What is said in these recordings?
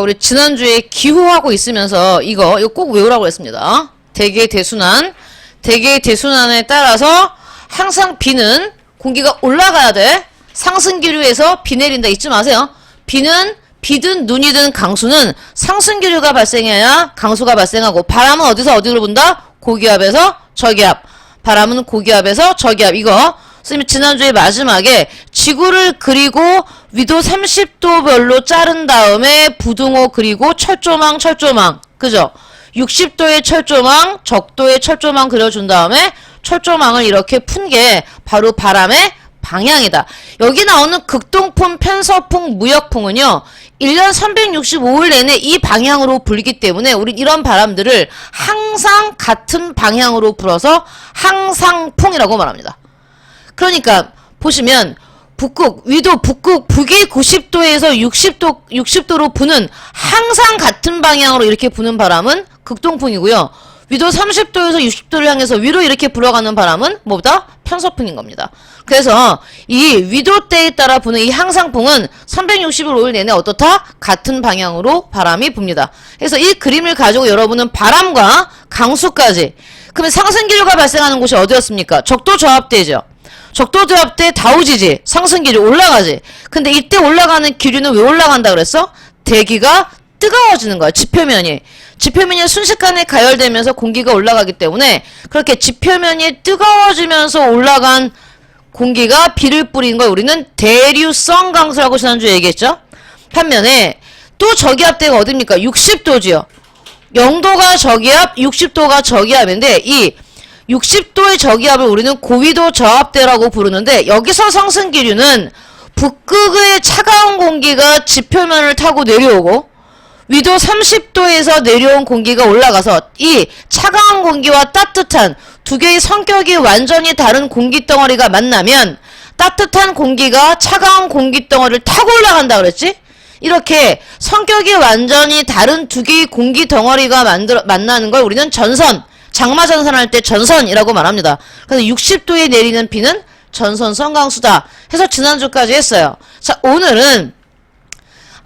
우리 지난주에 기호하고 있으면서 이거 꼭 외우라고 했습니다. 대개의 대순환에 따라서 항상 비는 공기가 올라가야 돼. 상승기류에서 비 내린다 잊지 마세요. 비든 눈이든 강수는 상승기류가 발생해야 강수가 발생하고, 바람은 어디서 어디로 분다? 고기압에서 저기압. 바람은 고기압에서 저기압. 이거 선생님 지난주에 마지막에 지구를 그리고 위도 30도별로 자른 다음에 부등호 그리고 철조망 그죠? 60도의 철조망, 적도의 철조망 그려준 다음에 철조망을 이렇게 푼 게 바로 바람의 방향이다. 여기 나오는 극동풍, 편서풍, 무역풍은요 1년 365일 내내 이 방향으로 불기 때문에 우린 이런 바람들을 항상 같은 방향으로 불어서 항상풍이라고 말합니다. 그러니까 보시면 위도 북극 북위 90도에서 60도로 부는 항상 같은 방향으로 이렇게 부는 바람은 극동풍이고요. 위도 30도에서 60도를 향해서 위로 이렇게 불어가는 바람은 뭐보다 편서풍인 겁니다. 그래서 이 위도대에 따라 부는 이 항상풍은 365일 내내 어떻다? 같은 방향으로 바람이 붑니다. 그래서 이 그림을 가지고 여러분은 바람과 강수까지, 그러면 상승기류가 발생하는 곳이 어디였습니까? 적도저압대죠. 적도저압대 다우지지, 상승기류 올라가지. 근데 이때 올라가는 기류는 왜 올라간다 그랬어? 대기가 뜨거워지는 거야. 지표면이 순식간에 가열되면서 공기가 올라가기 때문에 그렇게 지표면이 뜨거워지면서 올라간 공기가 비를 뿌리는 걸 우리는 대류성 강수라고 지난주에 얘기했죠. 반면에 또 저기압대가 어딥니까? 60도지요. 0도가 저기압, 60도가 저기압인데 이 60도의 저기압을 우리는 고위도 저압대라고 부르는데, 여기서 상승기류는 북극의 차가운 공기가 지표면을 타고 내려오고 위도 30도에서 내려온 공기가 올라가서 이 차가운 공기와 따뜻한 두 개의 성격이 완전히 다른 공기덩어리가 만나면 따뜻한 공기가 차가운 공기덩어리를 타고 올라간다 그랬지? 이렇게 성격이 완전히 다른 두 개의 공기덩어리가 만나는 걸 우리는 전선, 장마전선할 때 전선이라고 말합니다. 그래서 60도에 내리는 비는 전선성 강수다 해서 지난주까지 했어요. 자, 오늘은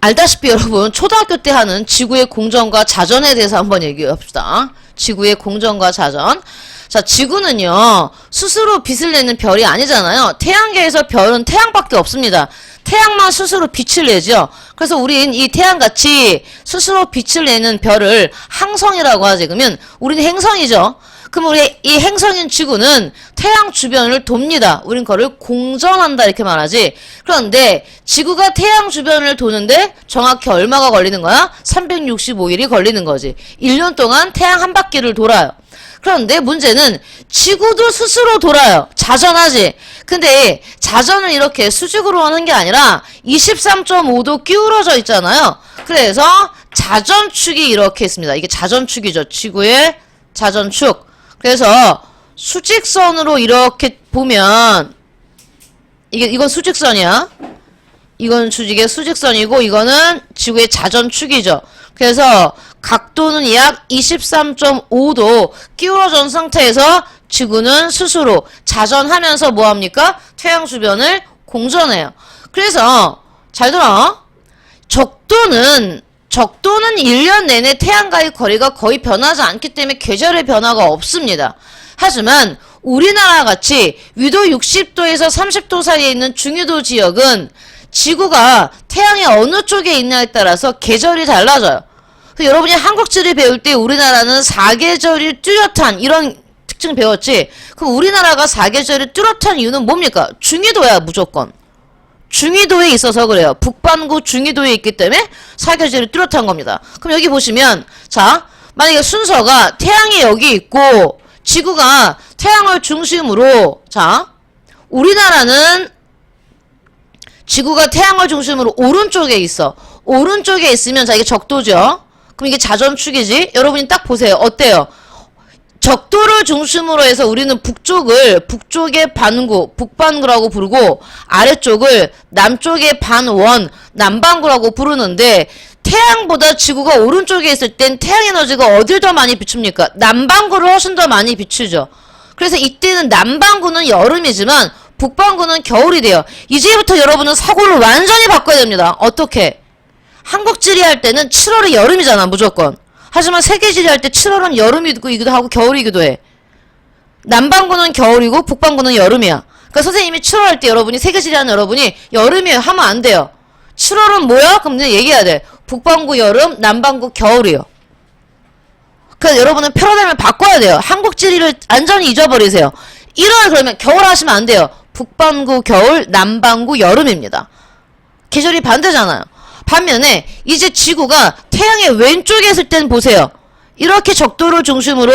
알다시피 여러분 초등학교 때 하는 지구의 공전과 자전에 대해서 한번 얘기해봅시다. 지구의 공전과 자전. 자, 지구는요 스스로 빛을 내는 별이 아니잖아요. 태양계에서 별은 태양밖에 없습니다. 태양만 스스로 빛을 내죠. 그래서 우린 이 태양같이 스스로 빛을 내는 별을 항성이라고 하지. 그러면 우리는 행성이죠. 그럼 우리 이 행성인 지구는 태양 주변을 돕니다. 우린 그거를 공전한다 이렇게 말하지. 그런데 지구가 태양 주변을 도는데 정확히 얼마가 걸리는 거야? 365일이 걸리는 거지. 1년 동안 태양 한 바퀴를 돌아요. 그런데 문제는 지구도 스스로 돌아요. 자전하지. 근데 자전을 이렇게 수직으로 하는 게 아니라 23.5도 기울어져 있잖아요. 그래서 자전축이 이렇게 있습니다. 이게 자전축이죠. 지구의 자전축. 그래서 수직선으로 이렇게 보면 이건 수직선이야. 이건 이게 수직선이고 이거는 지구의 자전축이죠. 그래서 각도는 약 23.5도 기울어진 상태에서 지구는 스스로 자전하면서 뭐합니까? 태양 주변을 공전해요. 그래서 잘 들어. 적도는 1년 내내 태양과의 거리가 거의 변하지 않기 때문에 계절의 변화가 없습니다. 하지만 우리나라 같이 위도 60도에서 30도 사이에 있는 중위도 지역은 지구가 태양의 어느 쪽에 있냐에 따라서 계절이 달라져요. 여러분이 한국지를 배울 때 우리나라는 사계절이 뚜렷한 이런 특징 배웠지? 그럼 우리나라가 사계절이 뚜렷한 이유는 뭡니까? 중위도야 무조건. 중위도에 있어서 그래요. 북반구 중위도에 있기 때문에 사계절이 뚜렷한 겁니다. 그럼 여기 보시면 자, 만약에 순서가 태양이 여기 있고 지구가 태양을 중심으로, 자, 우리나라는 지구가 태양을 중심으로 오른쪽에 있어. 오른쪽에 있으면 자, 이게 적도죠. 그럼 이게 자전축이지? 여러분이 딱 보세요. 어때요? 적도를 중심으로 해서 우리는 북쪽의 반구, 북반구라고 부르고 아래쪽을 남쪽의 반원, 남반구라고 부르는데 태양보다 지구가 오른쪽에 있을 땐 태양 에너지가 어딜 더 많이 비춥니까? 남반구를 훨씬 더 많이 비추죠. 그래서 이때는 남반구는 여름이지만 북반구는 겨울이 돼요. 이제부터 여러분은 사고를 완전히 바꿔야 됩니다. 어떻게? 한국지리 할 때는 7월이 여름이잖아, 무조건. 하지만 세계지리 할 때 7월은 여름이기도 하고 겨울이기도 해. 남반구는 겨울이고 북반구는 여름이야. 그러니까 선생님이 7월 할 때 여러분이 세계지리 하는 여러분이 여름이에요 하면 안 돼요. 7월은 뭐야? 그럼 그냥 얘기해야 돼. 북반구 여름, 남반구 겨울이요. 그래서 여러분은 패러다임을 바꿔야 돼요. 한국지리를 완전히 잊어버리세요. 1월 그러면 겨울 하시면 안 돼요. 북반구 겨울, 남반구 여름입니다. 계절이 반대잖아요. 반면에 이제 지구가 태양의 왼쪽에 있을 땐 보세요. 이렇게 적도를 중심으로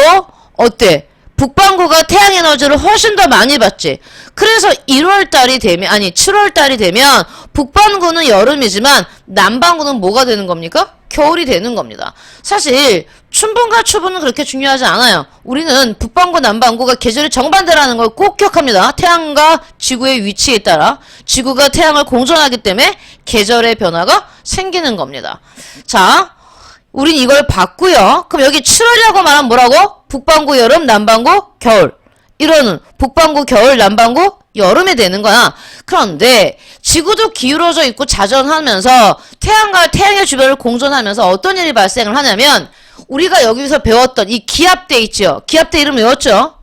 어때? 북반구가 태양 에너지를 훨씬 더 많이 받지. 그래서 1월달이 되면, 아니 7월달이 되면 북반구는 여름이지만 남반구는 뭐가 되는 겁니까? 겨울이 되는 겁니다. 사실 춘분과 추분은 그렇게 중요하지 않아요. 우리는 북반구, 남반구가 계절이 정반대라는 걸 꼭 기억합니다. 태양과 지구의 위치에 따라 지구가 태양을 공전하기 때문에 계절의 변화가 생기는 겁니다. 자, 우린 이걸 봤고요. 그럼 여기 7월이라고 말하면 뭐라고? 북반구 여름, 남반구 겨울. 이러는 북반구 겨울, 남반구 여름이 되는 거야. 그런데 지구도 기울어져 있고 자전하면서 태양과 태양의 주변을 공전하면서 어떤 일이 발생을 하냐면 우리가 여기서 배웠던 이 기압대 있죠. 기압대 이름 외웠죠?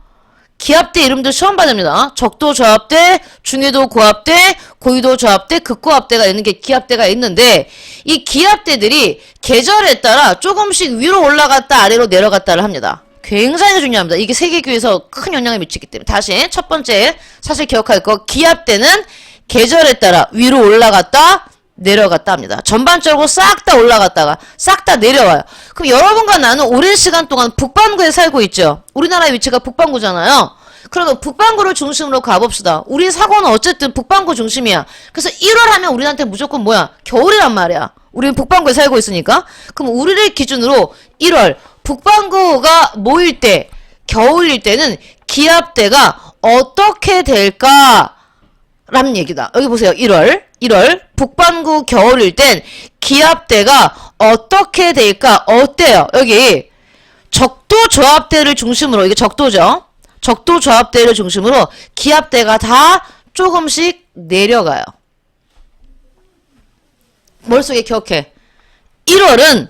기압대 이름도 처음 받습니다. 적도 저압대, 중위도 고압대, 고위도 저압대, 극고압대가 있는 게 기압대가 있는데 이 기압대들이 계절에 따라 조금씩 위로 올라갔다 아래로 내려갔다를 합니다. 굉장히 중요합니다. 이게 세계교에서 큰 영향을 미치기 때문에. 다시 첫 번째 사실 기억할 거 기압대는 계절에 따라 위로 올라갔다 내려갔다 합니다. 전반적으로 싹 다 올라갔다가 싹 다 내려와요. 그럼 여러분과 나는 오랜 시간 동안 북반구에 살고 있죠. 우리나라의 위치가 북반구잖아요. 그러면 북반구를 중심으로 가봅시다. 우리 사고는 어쨌든 북반구 중심이야. 그래서 1월 하면 우리한테 무조건 뭐야? 겨울이란 말이야. 우리는 북반구에 살고 있으니까. 그럼 우리를 기준으로 1월 북반구가 모일 때 겨울일 때는 기압대가 어떻게 될까? 라는 얘기다. 여기 보세요. 1월 북반구 겨울일 땐 기압대가 어떻게 될까? 어때요? 여기 적도 저압대를 중심으로 이게 적도죠. 적도 저압대를 중심으로 기압대가 다 조금씩 내려가요. 머릿속에 기억해. 1월은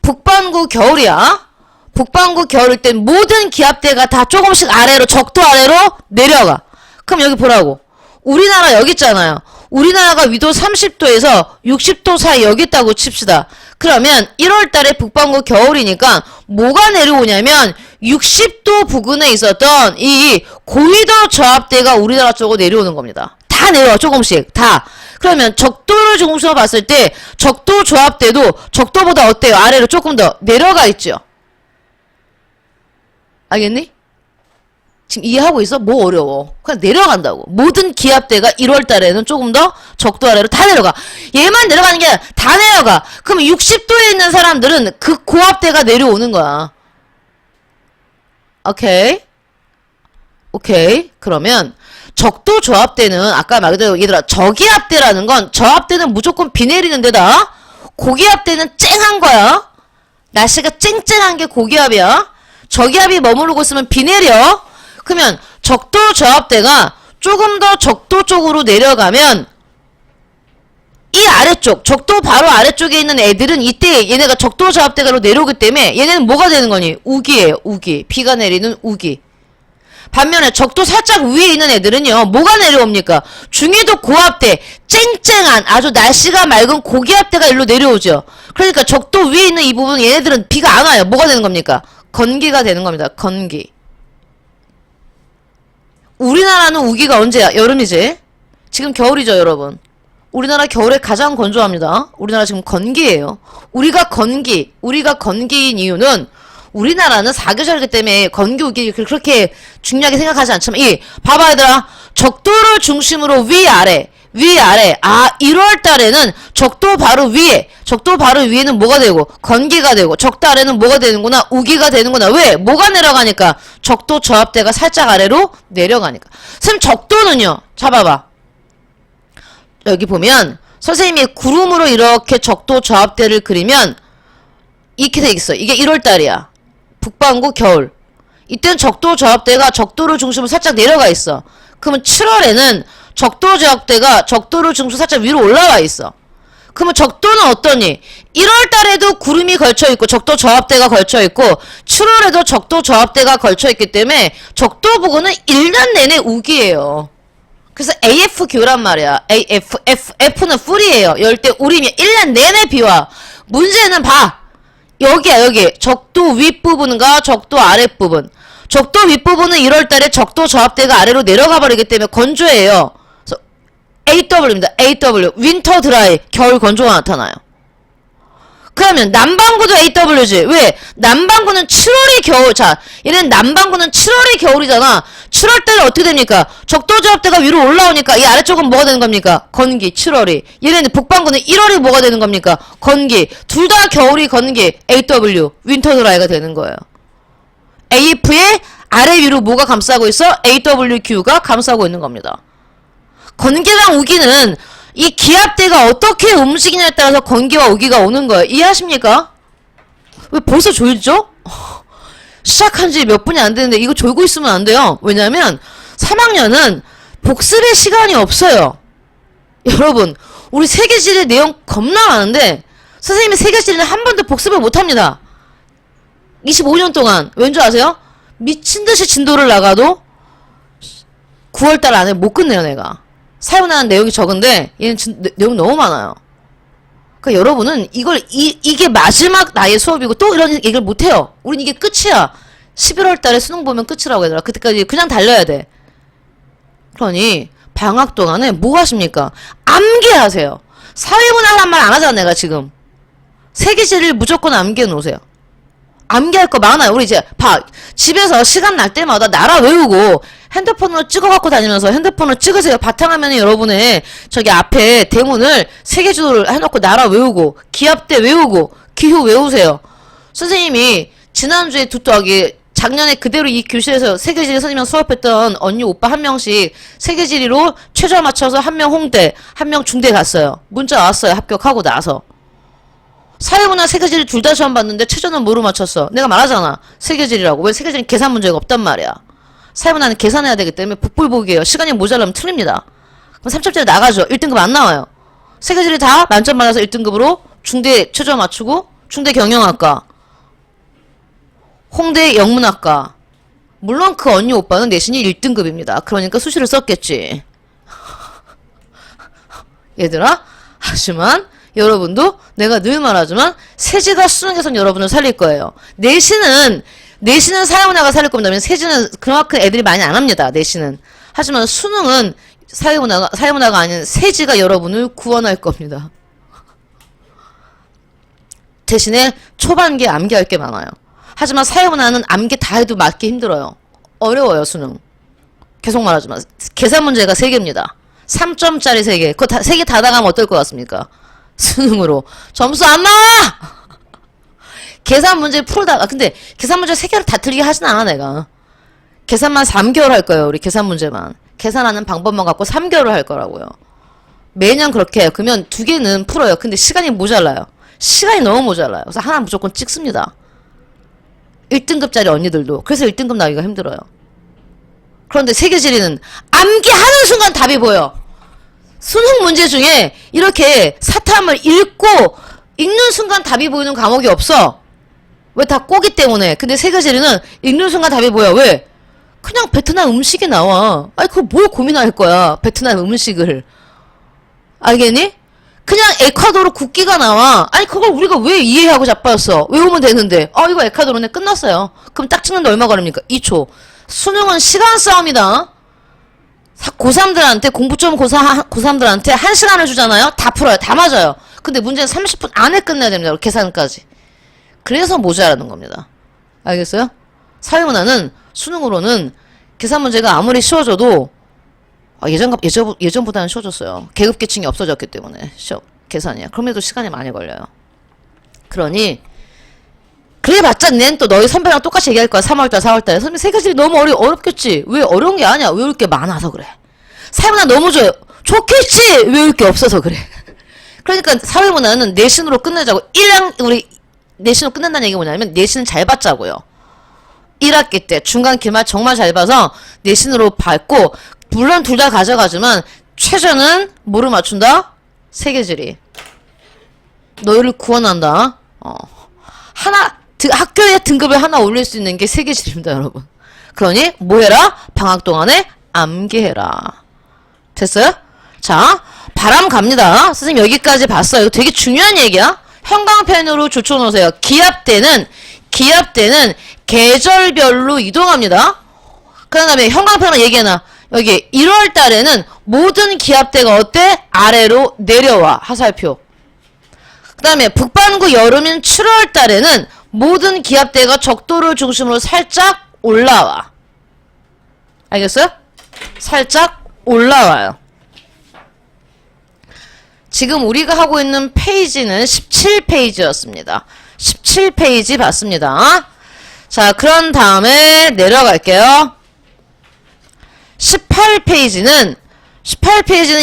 북반구 겨울이야. 북반구 겨울일 땐 모든 기압대가 다 조금씩 아래로 적도 아래로 내려가. 그럼 여기 보라고. 우리나라 여기 있잖아요. 우리나라가 위도 30도에서 60도 사이 여기 있다고 칩시다. 그러면 1월달에 북반구 겨울이니까 뭐가 내려오냐면 60도 부근에 있었던 이 고위도 저압대가 우리나라 쪽으로 내려오는 겁니다. 다 내려와 조금씩 다. 그러면 적도를 중심으로 봤을 때 적도 저압대도 적도보다 어때요? 아래로 조금 더 내려가 있죠. 알겠니? 지금 이해하고 있어? 뭐 어려워? 그냥 내려간다고. 모든 기압대가 1월 달에는 조금 더 적도 아래로 다 내려가. 얘만 내려가는 게 아니라 다 내려가. 그럼 60도에 있는 사람들은 그 고압대가 내려오는 거야. 오케이. 그러면 적도 저압대는 아까 말대로 얘들아 저기압대라는 건 저압대는 무조건 비 내리는 데다 고기압대는 쨍한 거야. 날씨가 쨍쨍한 게 고기압이야. 저기압이 머무르고 있으면 비 내려. 그러면 적도 저압대가 조금 더 적도 쪽으로 내려가면 이 아래쪽 적도 바로 아래쪽에 있는 애들은 이때 얘네가 적도 저압대가로 내려오기 때문에 얘네는 뭐가 되는 거니? 우기예요. 우기. 비가 내리는 우기. 반면에 적도 살짝 위에 있는 애들은요. 뭐가 내려옵니까? 중위도 고압대 쨍쨍한 아주 날씨가 맑은 고기압대가 일로 내려오죠. 그러니까 적도 위에 있는 이 부분 얘네들은 비가 안 와요. 뭐가 되는 겁니까? 건기가 되는 겁니다. 건기. 우리나라는 우기가 언제야? 여름이지? 지금 겨울이죠, 여러분. 우리나라 겨울에 가장 건조합니다. 우리나라 지금 건기예요. 우리가 건기인 이유는 우리나라는 사계절이기 때문에 건기, 우기 그렇게 중요하게 생각하지 않지만 봐봐 얘들아. 적도를 중심으로 위아래. 아, 1월 달에는 적도 바로 위에는 뭐가 되고? 건기가 되고, 적도 아래는 뭐가 되는구나? 우기가 되는구나. 왜? 뭐가 내려가니까? 적도 저압대가 살짝 아래로 내려가니까. 선생님, 적도는요? 잡아봐. 여기 보면, 선생님이 구름으로 이렇게 적도 저압대를 그리면, 이렇게 돼 있어. 이게 1월 달이야. 북반구 겨울. 이땐 적도 저압대가 적도를 중심으로 살짝 내려가 있어. 그러면 7월에는 적도 저압대가 적도를 중심으로 살짝 위로 올라와 있어. 그러면 적도는 어떠니? 1월 달에도 구름이 걸쳐있고 적도 저압대가 걸쳐있고 7월에도 적도 저압대가 걸쳐있기 때문에 적도 부근은 1년 내내 우기예요. 그래서 AF 기후란 말이야. F는 풀이에요. 열대 우림이 1년 내내 비와. 문제는 봐. 여기야 여기. 적도 윗부분과 적도 아랫부분. 적도 윗부분은 1월달에 적도 저압대가 아래로 내려가 버리기 때문에 건조해요. 그래서 AW입니다. AW. 윈터 드라이. 겨울 건조가 나타나요. 그러면 남반구도 AW지. 왜? 남반구는 7월이 겨울. 자, 얘는 남반구는 7월이 겨울이잖아. 7월달에 어떻게 됩니까? 적도 저압대가 위로 올라오니까 이 아래쪽은 뭐가 되는 겁니까? 건기. 7월이. 얘는 북반구는 1월이 뭐가 되는 겁니까? 건기. 둘 다 겨울이 건기. AW. 윈터 드라이가 되는 거예요. AF의 아래 위로 뭐가 감싸고 있어? AWQ가 감싸고 있는 겁니다. 건기랑 우기는 이 기압대가 어떻게 움직이냐에 따라서 건기와 우기가 오는 거예요. 이해하십니까? 왜 벌써 졸죠? 시작한 지 몇 분이 안 되는데 이거 졸고 있으면 안 돼요. 왜냐면 3학년은 복습의 시간이 없어요. 여러분, 우리 세계지리 내용 겁나 많은데 선생님이 세계지리는 한 번도 복습을 못합니다. 25년 동안. 왠지 아세요? 미친듯이 진도를 나가도 9월달 안에 못 끝내요 내가. 사용하는 내용이 적은데 얘는 내용 너무 많아요. 그러니까 여러분은 이게 마지막 나의 수업이고 또 이런 얘기를 못해요. 우린 이게 끝이야. 11월 달에 수능 보면 끝이라고 얘들아. 그때까지 그냥 달려야 돼. 그러니 방학 동안에 뭐 하십니까? 암기하세요. 사회문화란 말 안 하잖아 내가 지금. 세계지리를 무조건 암기해 놓으세요. 암기할 거 많아요. 우리 이제 봐. 집에서 시간 날 때마다 나라 외우고 핸드폰으로 찍어갖고 다니면서 핸드폰으로 찍으세요. 바탕화면에 여러분의 저기 앞에 대문을 세계지도를 해놓고 나라 외우고 기압대 외우고 기후 외우세요. 선생님이 지난주에 작년에 그대로 이 교실에서 세계지리 선생님이랑 수업했던 언니 오빠 한 명씩 세계지리로 최저 맞춰서 한 명 홍대 한 명 중대 갔어요. 문자 왔어요. 합격하고 나서. 사회문화 세계지리 둘 다 시험 봤는데 최저는 뭐로 맞췄어? 내가 말하잖아. 세계지리라고. 왜 세계지리는 계산 문제가 없단 말이야. 사회문화는 계산해야 되기 때문에 복불복이에요. 시간이 모자라면 틀립니다. 그럼 3점짜리 나가죠. 1등급 안 나와요. 세계지리 다 만점 받아서 1등급으로 중대 최저 맞추고 중대 경영학과 홍대 영문학과. 물론 그 언니 오빠는 내신이 1등급입니다. 그러니까 수시를 썼겠지. 얘들아, 하지만 여러분도 내가 늘 말하지만 세지가 수능에선 여러분을 살릴 거예요. 내신은 사회문화가 살릴 겁니다. 세지는 그만큼 애들이 많이 안 합니다. 내신은. 하지만 수능은 사회문화가 아닌 세지가 여러분을 구원할 겁니다. 대신에 초반기에 암기할 게 많아요. 하지만 사회문화는 암기 다 해도 맞기 힘들어요. 어려워요, 수능. 계속 말하지만 계산 문제가 3개입니다. 3점짜리 3개. 그거 3개 다 나가면 어떨 것 같습니까? 수능으로. 점수 안 나와! 계산 문제 풀다가, 근데 계산 문제 3개를 다 틀리게 하진 않아, 내가. 계산만 3개월 할 거예요, 우리 계산 문제만. 계산하는 방법만 갖고 3개월을 할 거라고요. 매년 그렇게 해요. 그러면 2개는 풀어요. 근데 시간이 모자라요. 시간이 너무 모자라요. 그래서 하나 무조건 찍습니다. 1등급짜리 언니들도. 그래서 1등급 나기가 힘들어요. 그런데 세계지리는 암기하는 순간 답이 보여. 수능 문제 중에 이렇게 사탐을 읽는 순간 답이 보이는 과목이 없어. 왜? 다 꼬기 때문에. 근데 세계지리는 읽는 순간 답이 보여. 왜? 그냥 베트남 음식이 나와. 아니 그거 뭘 고민할 거야. 베트남 음식을. 알겠니? 그냥 에콰도르 국기가 나와. 아니 그걸 우리가 왜 이해하고 자빠졌어. 외우면 되는데. 이거 에콰도르네. 끝났어요. 그럼 딱 찍는데 얼마 걸립니까? 2초. 수능은 시간 싸움이다. 고3들한테 공부 좀 고3들한테 1시간을 주잖아요. 다 풀어요. 다 맞아요. 근데 문제는 30분 안에 끝내야 됩니다. 계산까지. 그래서 모자라는 겁니다. 알겠어요? 사회문화는 수능으로는 계산 문제가 아무리 쉬워져도 예전보다는 쉬워졌어요. 계급계층이 없어졌기 때문에 계산이야. 그럼에도 시간이 많이 걸려요. 그러니 그래봤자 낸 또 너희 선배랑 똑같이 얘기할 거야. 3월달 4월달에 선배 세계지리 너무 어렵겠지. 왜? 어려운 게 아니야. 외울 게 많아서 그래. 사회문화 너무 좋겠지. 외울 게 없어서 그래. 그러니까 사회문화는 내신으로 끝내자고. 우리 내신으로 끝낸다는 얘기가 뭐냐면 내신은 잘 받자고요. 1학기 때 중간 기말 정말 잘 봐서 내신으로 밟고 물론 둘 다 가져가지만 최저는 뭐를 맞춘다? 세계지리. 너희를 구원한다. 학교의 등급을 하나 올릴 수 있는 게 세계지입니다, 여러분. 그러니 뭐 해라? 방학 동안에 암기해라. 됐어요? 자, 바람 갑니다. 선생님 여기까지 봤어요. 이거 되게 중요한 얘기야. 형광펜으로 줄쳐놓으세요. 기압대는 계절별로 이동합니다. 그 다음에 형광펜으로 얘기해놔. 여기 1월 달에는 모든 기압대가 어때? 아래로 내려와. 하살표. 그 다음에 북반구 여름인 7월 달에는 모든 기압대가 적도를 중심으로 살짝 올라와. 알겠어요? 살짝 올라와요. 지금 우리가 하고 있는 페이지는 17페이지였습니다. 17페이지 봤습니다. 자, 그런 다음에 내려갈게요. 18페이지는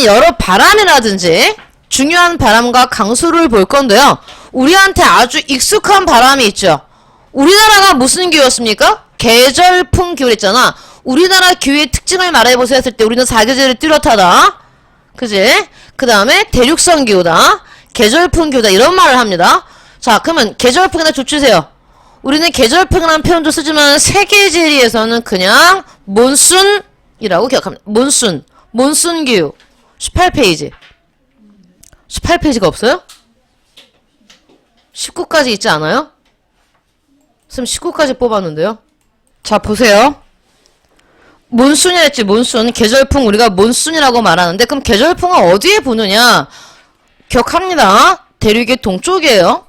여러 바람이라든지 중요한 바람과 강수를 볼 건데요. 우리한테 아주 익숙한 바람이 있죠. 우리나라가 무슨 기후였습니까? 계절풍 기후랬잖아. 우리나라 기후의 특징을 말해보세요 했을 때 우리는 사계절이 뚜렷하다. 그지? 그 다음에 대륙성 기후다. 계절풍 기후다. 이런 말을 합니다. 자, 그러면 계절풍에다 좁히세요. 우리는 계절풍이라는 표현도 쓰지만 세계지리에서는 그냥 몬순이라고 기억합니다. 몬순 기후. 18페이지. 18페이지가 없어요? 19까지 있지 않아요? 선생님 19까지 뽑았는데요. 자, 보세요. 몬순이라 했지, 몬순. 계절풍 우리가 몬순이라고 말하는데 그럼 계절풍은 어디에 부느냐? 기억합니다. 대륙의 동쪽이에요.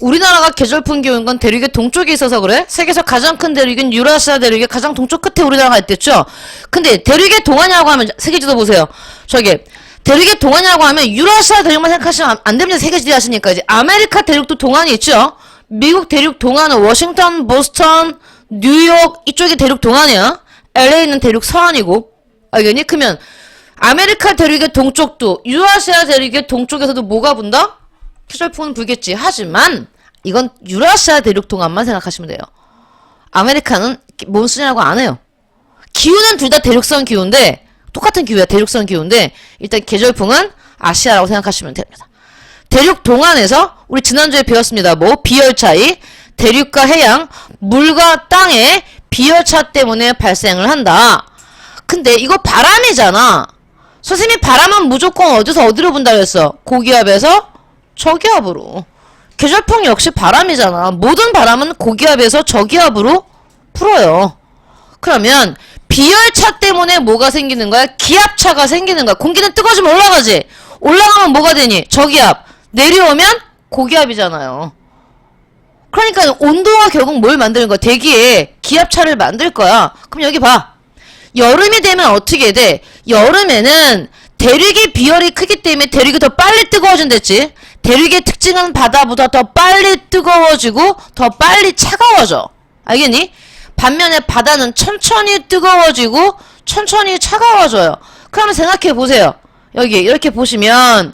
우리나라가 계절풍 기후인 건 대륙의 동쪽에 있어서 그래? 세계에서 가장 큰 대륙인 유라시아 대륙의 가장 동쪽 끝에 우리나라가 있댔죠? 근데 대륙의 동안이라고 하면 세계지도 보세요. 저기 대륙의 동안이라고 하면 유라시아 대륙만 생각하시면 안 됩니다. 세계지리 하시니까. 이제 아메리카 대륙도 동안이 있죠? 미국 대륙 동안은 워싱턴, 보스턴, 뉴욕 이쪽이 대륙 동안이야. LA는 대륙 서안이고. 알겠니? 그러면 아메리카 대륙의 동쪽도 유라시아 대륙의 동쪽에서도 뭐가 분다? 계절풍은 불겠지. 하지만 이건 유라시아 대륙 동안만 생각하시면 돼요. 아메리카는 몬순이라고 안 해요. 기후는 둘 다 대륙성 기후인데 똑같은 기후야. 대륙성 기후인데 일단 계절풍은 아시아라고 생각하시면 됩니다. 대륙 동안에서 우리 지난주에 배웠습니다. 뭐 비열 차이, 대륙과 해양, 물과 땅의 비열차 때문에 발생을 한다. 근데 이거 바람이잖아. 선생님이 바람은 무조건 어디서 어디로 분다 그랬어? 고기압에서 저기압으로. 계절풍 역시 바람이잖아. 모든 바람은 고기압에서 저기압으로 풀어요. 그러면 비열차 때문에 뭐가 생기는 거야? 기압차가 생기는 거야. 공기는 뜨거워지면 올라가지. 올라가면 뭐가 되니? 저기압. 내려오면 고기압이잖아요. 그러니까 온도가 결국 뭘 만드는 거야? 대기에 기압차를 만들 거야. 그럼 여기 봐. 여름이 되면 어떻게 돼? 여름에는 대륙의 비열이 크기 때문에 대륙이 더 빨리 뜨거워진댔지. 대륙의 특징은 바다보다 더 빨리 뜨거워지고 더 빨리 차가워져. 알겠니? 반면에 바다는 천천히 뜨거워지고 천천히 차가워져요. 그러면 생각해 보세요. 여기 이렇게 보시면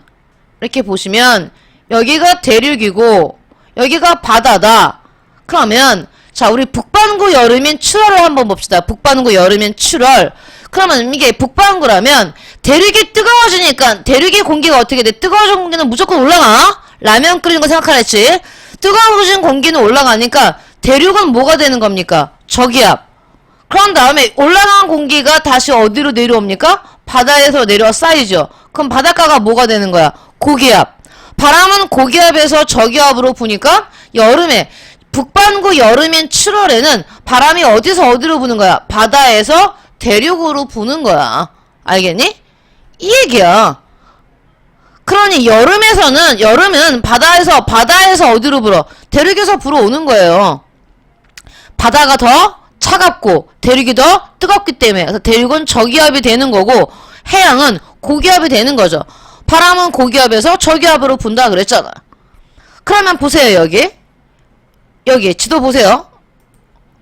여기가 대륙이고 여기가 바다다. 그러면 자, 우리 북반구 여름인 7월을 한번 봅시다. 북반구 여름인 7월. 그러면 이게 북반구라면 대륙이 뜨거워지니까 대륙의 공기가 어떻게 돼? 뜨거워진 공기는 무조건 올라가. 라면 끓이는 거 생각하랬지. 뜨거워진 공기는 올라가니까 대륙은 뭐가 되는 겁니까? 저기압. 그런 다음에 올라간 공기가 다시 어디로 내려옵니까? 바다에서 내려와 쌓이죠. 그럼 바닷가가 뭐가 되는 거야? 고기압. 바람은 고기압에서 저기압으로 부니까 여름에 북반구 여름인 7월에는 바람이 어디서 어디로 부는 거야? 바다에서 대륙으로 부는 거야. 알겠니? 이 얘기야. 그러니 여름은 바다에서 어디로 불어? 대륙에서 불어오는 거예요. 바다가 더 차갑고 대륙이 더 뜨겁기 때문에. 그래서 대륙은 저기압이 되는 거고 해양은 고기압이 되는 거죠. 바람은 고기압에서 저기압으로 분다 그랬잖아. 그러면 보세요. 여기 지도 보세요.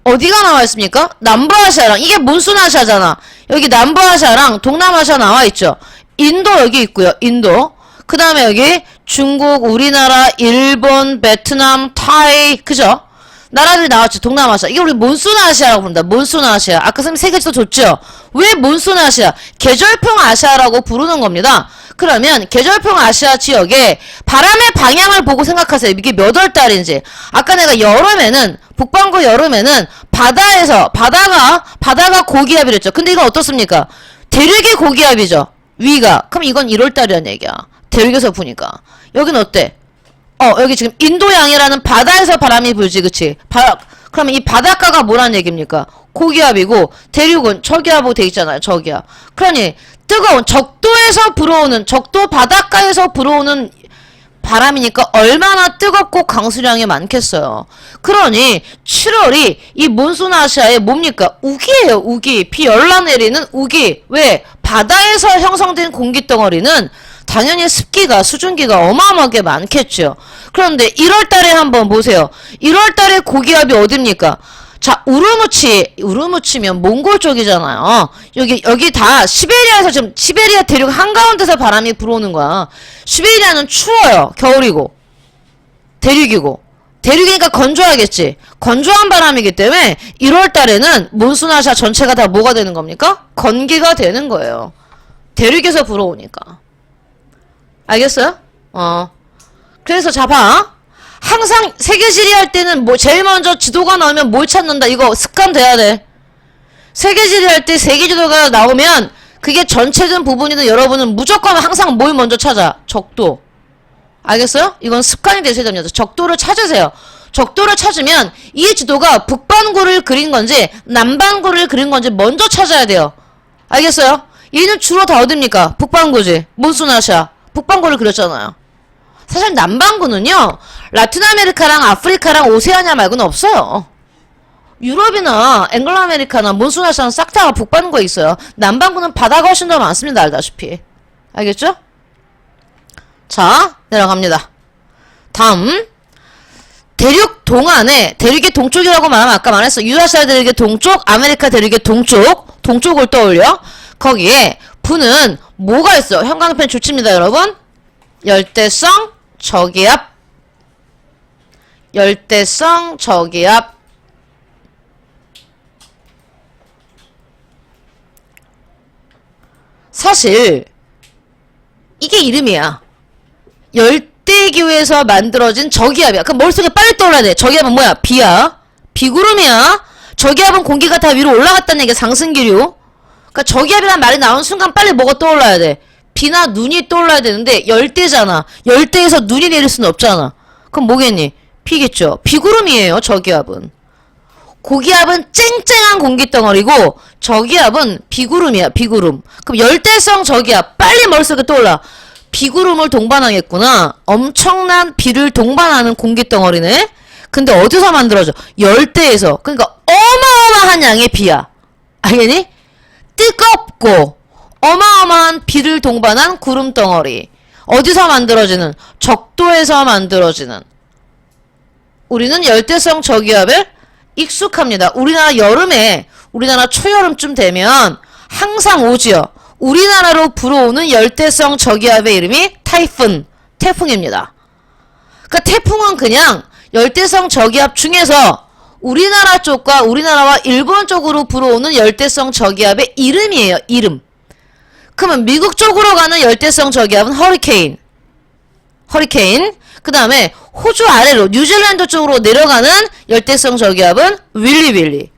어디가 나와 있습니까? 남부아시아랑 이게 몬순아시아잖아. 여기 남부아시아랑 동남아시아 나와 있죠. 인도 여기 있고요. 인도. 그 다음에 여기 중국, 우리나라, 일본, 베트남, 타이, 그죠? 나라들이 나왔죠. 동남아시아. 이게 우리 몬순아시아라고 부른다. 몬순아시아. 아까 선생님 세 가지도 줬죠? 왜 몬순아시아? 계절풍 아시아라고 부르는 겁니다. 그러면 계절풍 아시아 지역에 바람의 방향을 보고 생각하세요. 이게 몇 월 달인지. 아까 내가 여름에는 북반구 여름에는 바다가 고기압이랬죠. 근데 이건 어떻습니까? 대륙이 고기압이죠. 위가. 그럼 이건 1월 달이란 얘기야. 대륙에서 보니까. 여긴 어때? 여기 지금 인도양이라는 바다에서 바람이 불지, 그치? 그러면 이 바닷가가 뭐란 얘기입니까? 고기압이고, 대륙은 저기압으로 돼 있잖아요, 저기압. 그러니, 뜨거운, 적도 바닷가에서 불어오는 바람이니까 얼마나 뜨겁고 강수량이 많겠어요. 그러니, 7월이 이 몬순 아시아의 뭡니까? 우기예요, 우기. 비 열나 내리는 우기. 왜? 바다에서 형성된 공기덩어리는 당연히 습기가, 수증기가 어마어마하게 많겠죠. 그런데 1월달에 한번 보세요. 1월달에 고기압이 어딥니까? 자, 우르무치면 몽골 쪽이잖아요. 여기 다 시베리아에서 지금, 시베리아 대륙 한가운데서 바람이 불어오는 거야. 시베리아는 추워요. 겨울이고. 대륙이고. 대륙이니까 건조하겠지. 건조한 바람이기 때문에 1월달에는 몬순아시아 전체가 다 뭐가 되는 겁니까? 건기가 되는 거예요. 대륙에서 불어오니까. 알겠어요? 그래서 자, 봐. 항상 세계지리 할 때는 제일 먼저 지도가 나오면 뭘 찾는다. 이거 습관 돼야 돼. 세계지리 할 때 세계지도가 나오면 그게 전체든 부분이든 여러분은 무조건 항상 뭘 먼저 찾아? 적도. 알겠어요? 이건 습관이 되셔야 됩니다. 적도를 찾으세요. 적도를 찾으면 이 지도가 북반구를 그린 건지 남반구를 그린 건지 먼저 찾아야 돼요. 알겠어요? 얘는 주로 다 어딥니까? 북반구지. 몬순아시아. 북반구를 그렸잖아요. 사실 남반구는요, 라틴 아메리카랑 아프리카랑 오세아니아 말고는 없어요. 유럽이나 앵글로 아메리카나 몬순아시아는 싹 다 북반구에 있어요. 남반구는 바다가 훨씬 더 많습니다. 알다시피. 알겠죠? 자, 내려갑니다. 다음. 대륙 동안에, 대륙의 동쪽이라고 말하면 아까 말했어. 유라시아 대륙의 동쪽, 아메리카 대륙의 동쪽을 떠올려. 거기에 부는 뭐가 있어? 형광펜 좋습니다, 여러분. 열대성 저기압. 열대성 저기압. 사실 이게 이름이야. 열대기후에서 만들어진 저기압이야. 그럼 머릿속에 빨리 떠올라야 돼. 저기압은 뭐야? 비야. 비구름이야. 저기압은 공기가 다 위로 올라갔다는 얘기야. 상승기류. 그러니까 저기압이라는 말이 나오는 순간 빨리 뭐가 떠올라야 돼? 비나 눈이 떠올라야 되는데 열대잖아. 열대에서 눈이 내릴 수는 없잖아. 그럼 뭐겠니? 비겠죠. 비구름이에요. 저기압은. 고기압은 쨍쨍한 공기덩어리고 저기압은 비구름이야. 비구름. 그럼 열대성 저기압 빨리 머릿속에 떠올라. 비구름을 동반하겠구나. 엄청난 비를 동반하는 공기덩어리네. 근데 어디서 만들어져? 열대에서. 그러니까 어마어마한 양의 비야. 알겠니? 뜨겁고 어마어마한 비를 동반한 구름덩어리. 어디서 만들어지는? 적도에서 만들어지는. 우리는 열대성 저기압에 익숙합니다. 우리나라 여름에, 우리나라 초여름쯤 되면 항상 오지요. 우리나라로 불어오는 열대성 저기압의 이름이 태풍입니다. 그러니까 태풍은 그냥 열대성 저기압 중에서 우리나라 쪽과 우리나라와 일본 쪽으로 불어오는 열대성 저기압의 이름이에요. 이름. 그러면 미국 쪽으로 가는 열대성 저기압은 허리케인. 그 다음에 호주 아래로 뉴질랜드 쪽으로 내려가는 열대성 저기압은 윌리.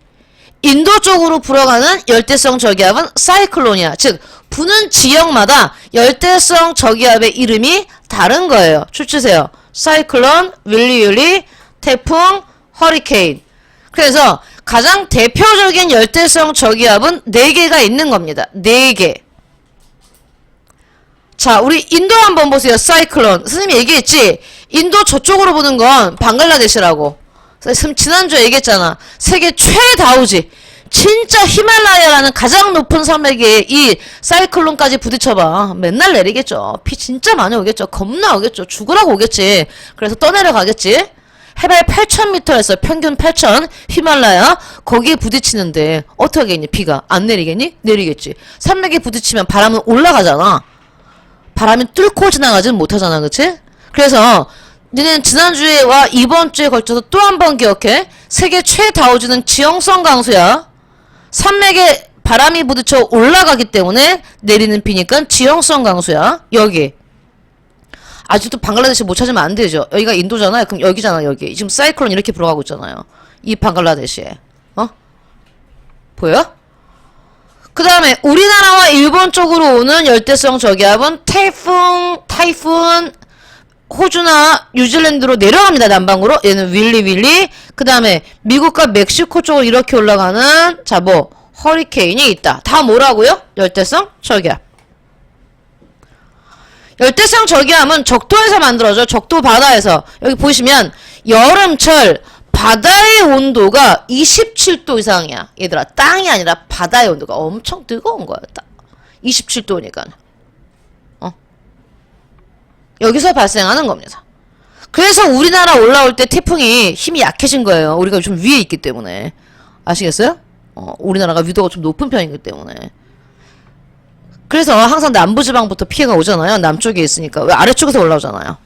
인도 쪽으로 불어가는 열대성 저기압은 사이클론이야. 즉 부는 지역마다 열대성 저기압의 이름이 다른 거예요. 추치세요. 사이클론, 윌리, 태풍, 허리케인. 그래서 가장 대표적인 열대성 저기압은 4개가 있는 겁니다. 4개. 자, 우리 인도 한번 보세요. 사이클론. 선생님이 얘기했지? 인도 저쪽으로 보는 건 방글라데시라고. 지난주에 얘기했잖아. 세계 최다우지. 진짜 히말라야라는 가장 높은 산맥에 이 사이클론까지 부딪혀봐. 맨날 내리겠죠. 비 진짜 많이 오겠죠. 겁나 오겠죠. 죽으라고 오겠지. 그래서 떠내려가겠지. 해발 8,000m였어. 평균 8,000. 히말라야. 거기에 부딪히는데 어떻게 하겠니? 비가 안 내리겠니? 내리겠지. 산맥에 부딪히면 바람은 올라가잖아. 바람이 뚫고 지나가지는 못하잖아. 그치? 그래서 너는 지난주에와 이번주에 걸쳐서 또 한 번 기억해. 세계 최다우지는 지형성 강수야. 산맥에 바람이 부딪혀 올라가기 때문에 내리는 비니까 지형성 강수야. 여기. 아직도 방글라데시 못 찾으면 안 되죠. 여기가 인도잖아요. 그럼 여기잖아, 여기. 지금 사이클론 이렇게 불어가고 있잖아요. 이 방글라데시에. 보여요? 그 다음에 우리나라와 일본 쪽으로 오는 열대성 저기압은 타이푼, 호주나 뉴질랜드로 내려갑니다. 남방으로. 얘는 윌리. 그 다음에 미국과 멕시코 쪽으로 이렇게 올라가는 허리케인이 있다. 다 뭐라고요? 열대성 저기압. 열대성 저기압은 적도에서 만들어져. 적도 바다에서. 여기 보시면 여름철 바다의 온도가 27도 이상이야. 얘들아, 땅이 아니라 바다의 온도가 엄청 뜨거운 거야. 27도니까. 여기서 발생하는 겁니다. 그래서 우리나라 올라올 때 태풍이 힘이 약해진 거예요. 우리가 좀 위에 있기 때문에. 아시겠어요? 우리나라가 위도가 좀 높은 편이기 때문에. 그래서 항상 남부지방부터 피해가 오잖아요. 남쪽에 있으니까. 왜 아래쪽에서 올라오잖아요.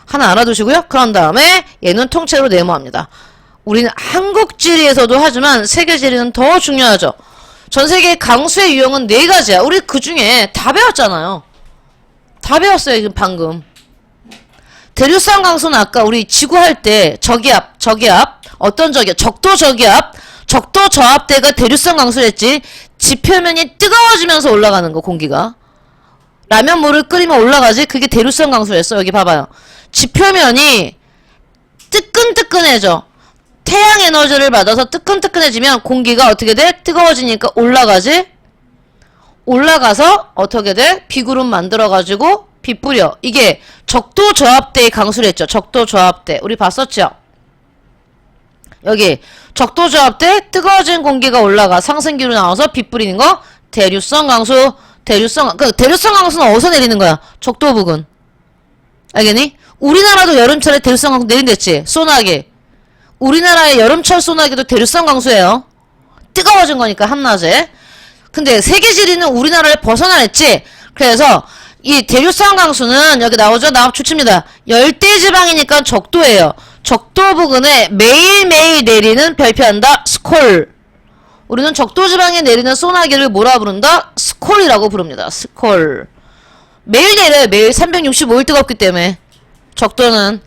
하나 알아두시고요. 그런 다음에 얘는 통째로 네모합니다. 우리는 한국 지리에서도 하지만 세계 지리는 더 중요하죠. 전 세계 강수의 유형은 4가지야. 우리 그 중에 다 배웠잖아요. 다 배웠어요, 지금 방금. 대류성 강수는 아까 우리 지구 할 때 저기압, 어떤 저기압? 적도 저기압, 적도 저압대가 대류성 강수랬지. 지표면이 뜨거워지면서 올라가는 거, 공기가. 라면물을 끓이면 올라가지? 그게 대류성 강수랬어. 여기 봐봐요. 지표면이 뜨끈뜨끈해져. 태양 에너지를 받아서 뜨끈뜨끈해지면 공기가 어떻게 돼? 뜨거워지니까 올라가지? 올라가서 어떻게 돼? 비구름 만들어가지고 비 뿌려. 이게 적도 저압대의 강수를 했죠. 적도 저압대. 우리 봤었죠? 여기 적도 저압대 뜨거워진 공기가 올라가 상승기로 나와서 비 뿌리는 거 대류성 강수. 대류성 강수는 어디서 내리는 거야? 적도 부근. 알겠니? 우리나라도 여름철에 대류성 강수 내린댔지. 소나기. 우리나라의 여름철 소나기도 대류성 강수예요. 뜨거워진 거니까 한낮에. 근데 세계 지리는 우리나라를 벗어나냈지. 그래서 이 대류성 강수는 여기 나오죠. 좋습니다. 열대지방이니까 적도예요. 적도 부근에 매일매일 내리는 별표한다. 스콜. 우리는 적도지방에 내리는 소나기를 뭐라 부른다? 스콜이라고 부릅니다. 스콜. 매일 내려요. 매일 365일 뜨겁기 때문에. 적도는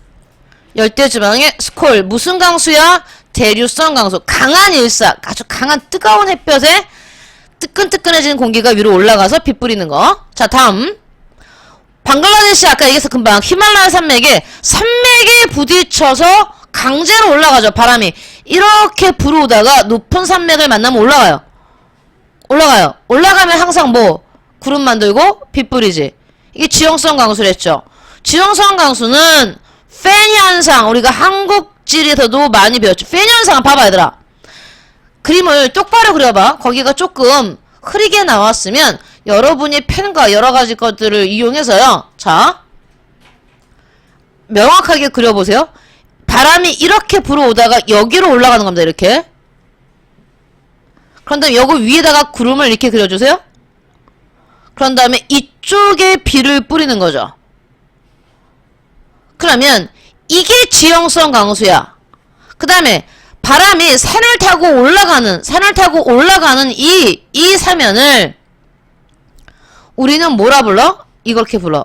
열대지방의 스콜. 무슨 강수야? 대류성 강수. 강한 일삭. 아주 강한 뜨거운 햇볕에 뜨끈뜨끈해진 공기가 위로 올라가서 비 뿌리는 거. 자, 다음. 방글라데시 아까 얘기했어. 금방. 히말라야 산맥에 부딪혀서 강제로 올라가죠. 바람이. 이렇게 불어오다가 높은 산맥을 만나면 올라가요. 올라가면 항상 구름 만들고 비 뿌리지. 이게 지형성 강수랬죠. 지형성 강수는 팬 현상. 우리가 한국 지리에서도 많이 배웠죠. 팬 현상 봐봐, 얘들아. 그림을 똑바로 그려봐. 거기가 조금 흐리게 나왔으면 여러분이 펜과 여러가지 것들을 이용해서요. 자, 명확하게 그려보세요. 바람이 이렇게 불어오다가 여기로 올라가는 겁니다. 이렇게. 그런 다음에 여기 위에다가 구름을 이렇게 그려주세요. 그런 다음에 이쪽에 비를 뿌리는 거죠. 그러면 이게 지형성 강수야. 그 다음에 바람이 산을 타고 올라가는 이 사면을 우리는 뭐라 불러? 이렇게 불러.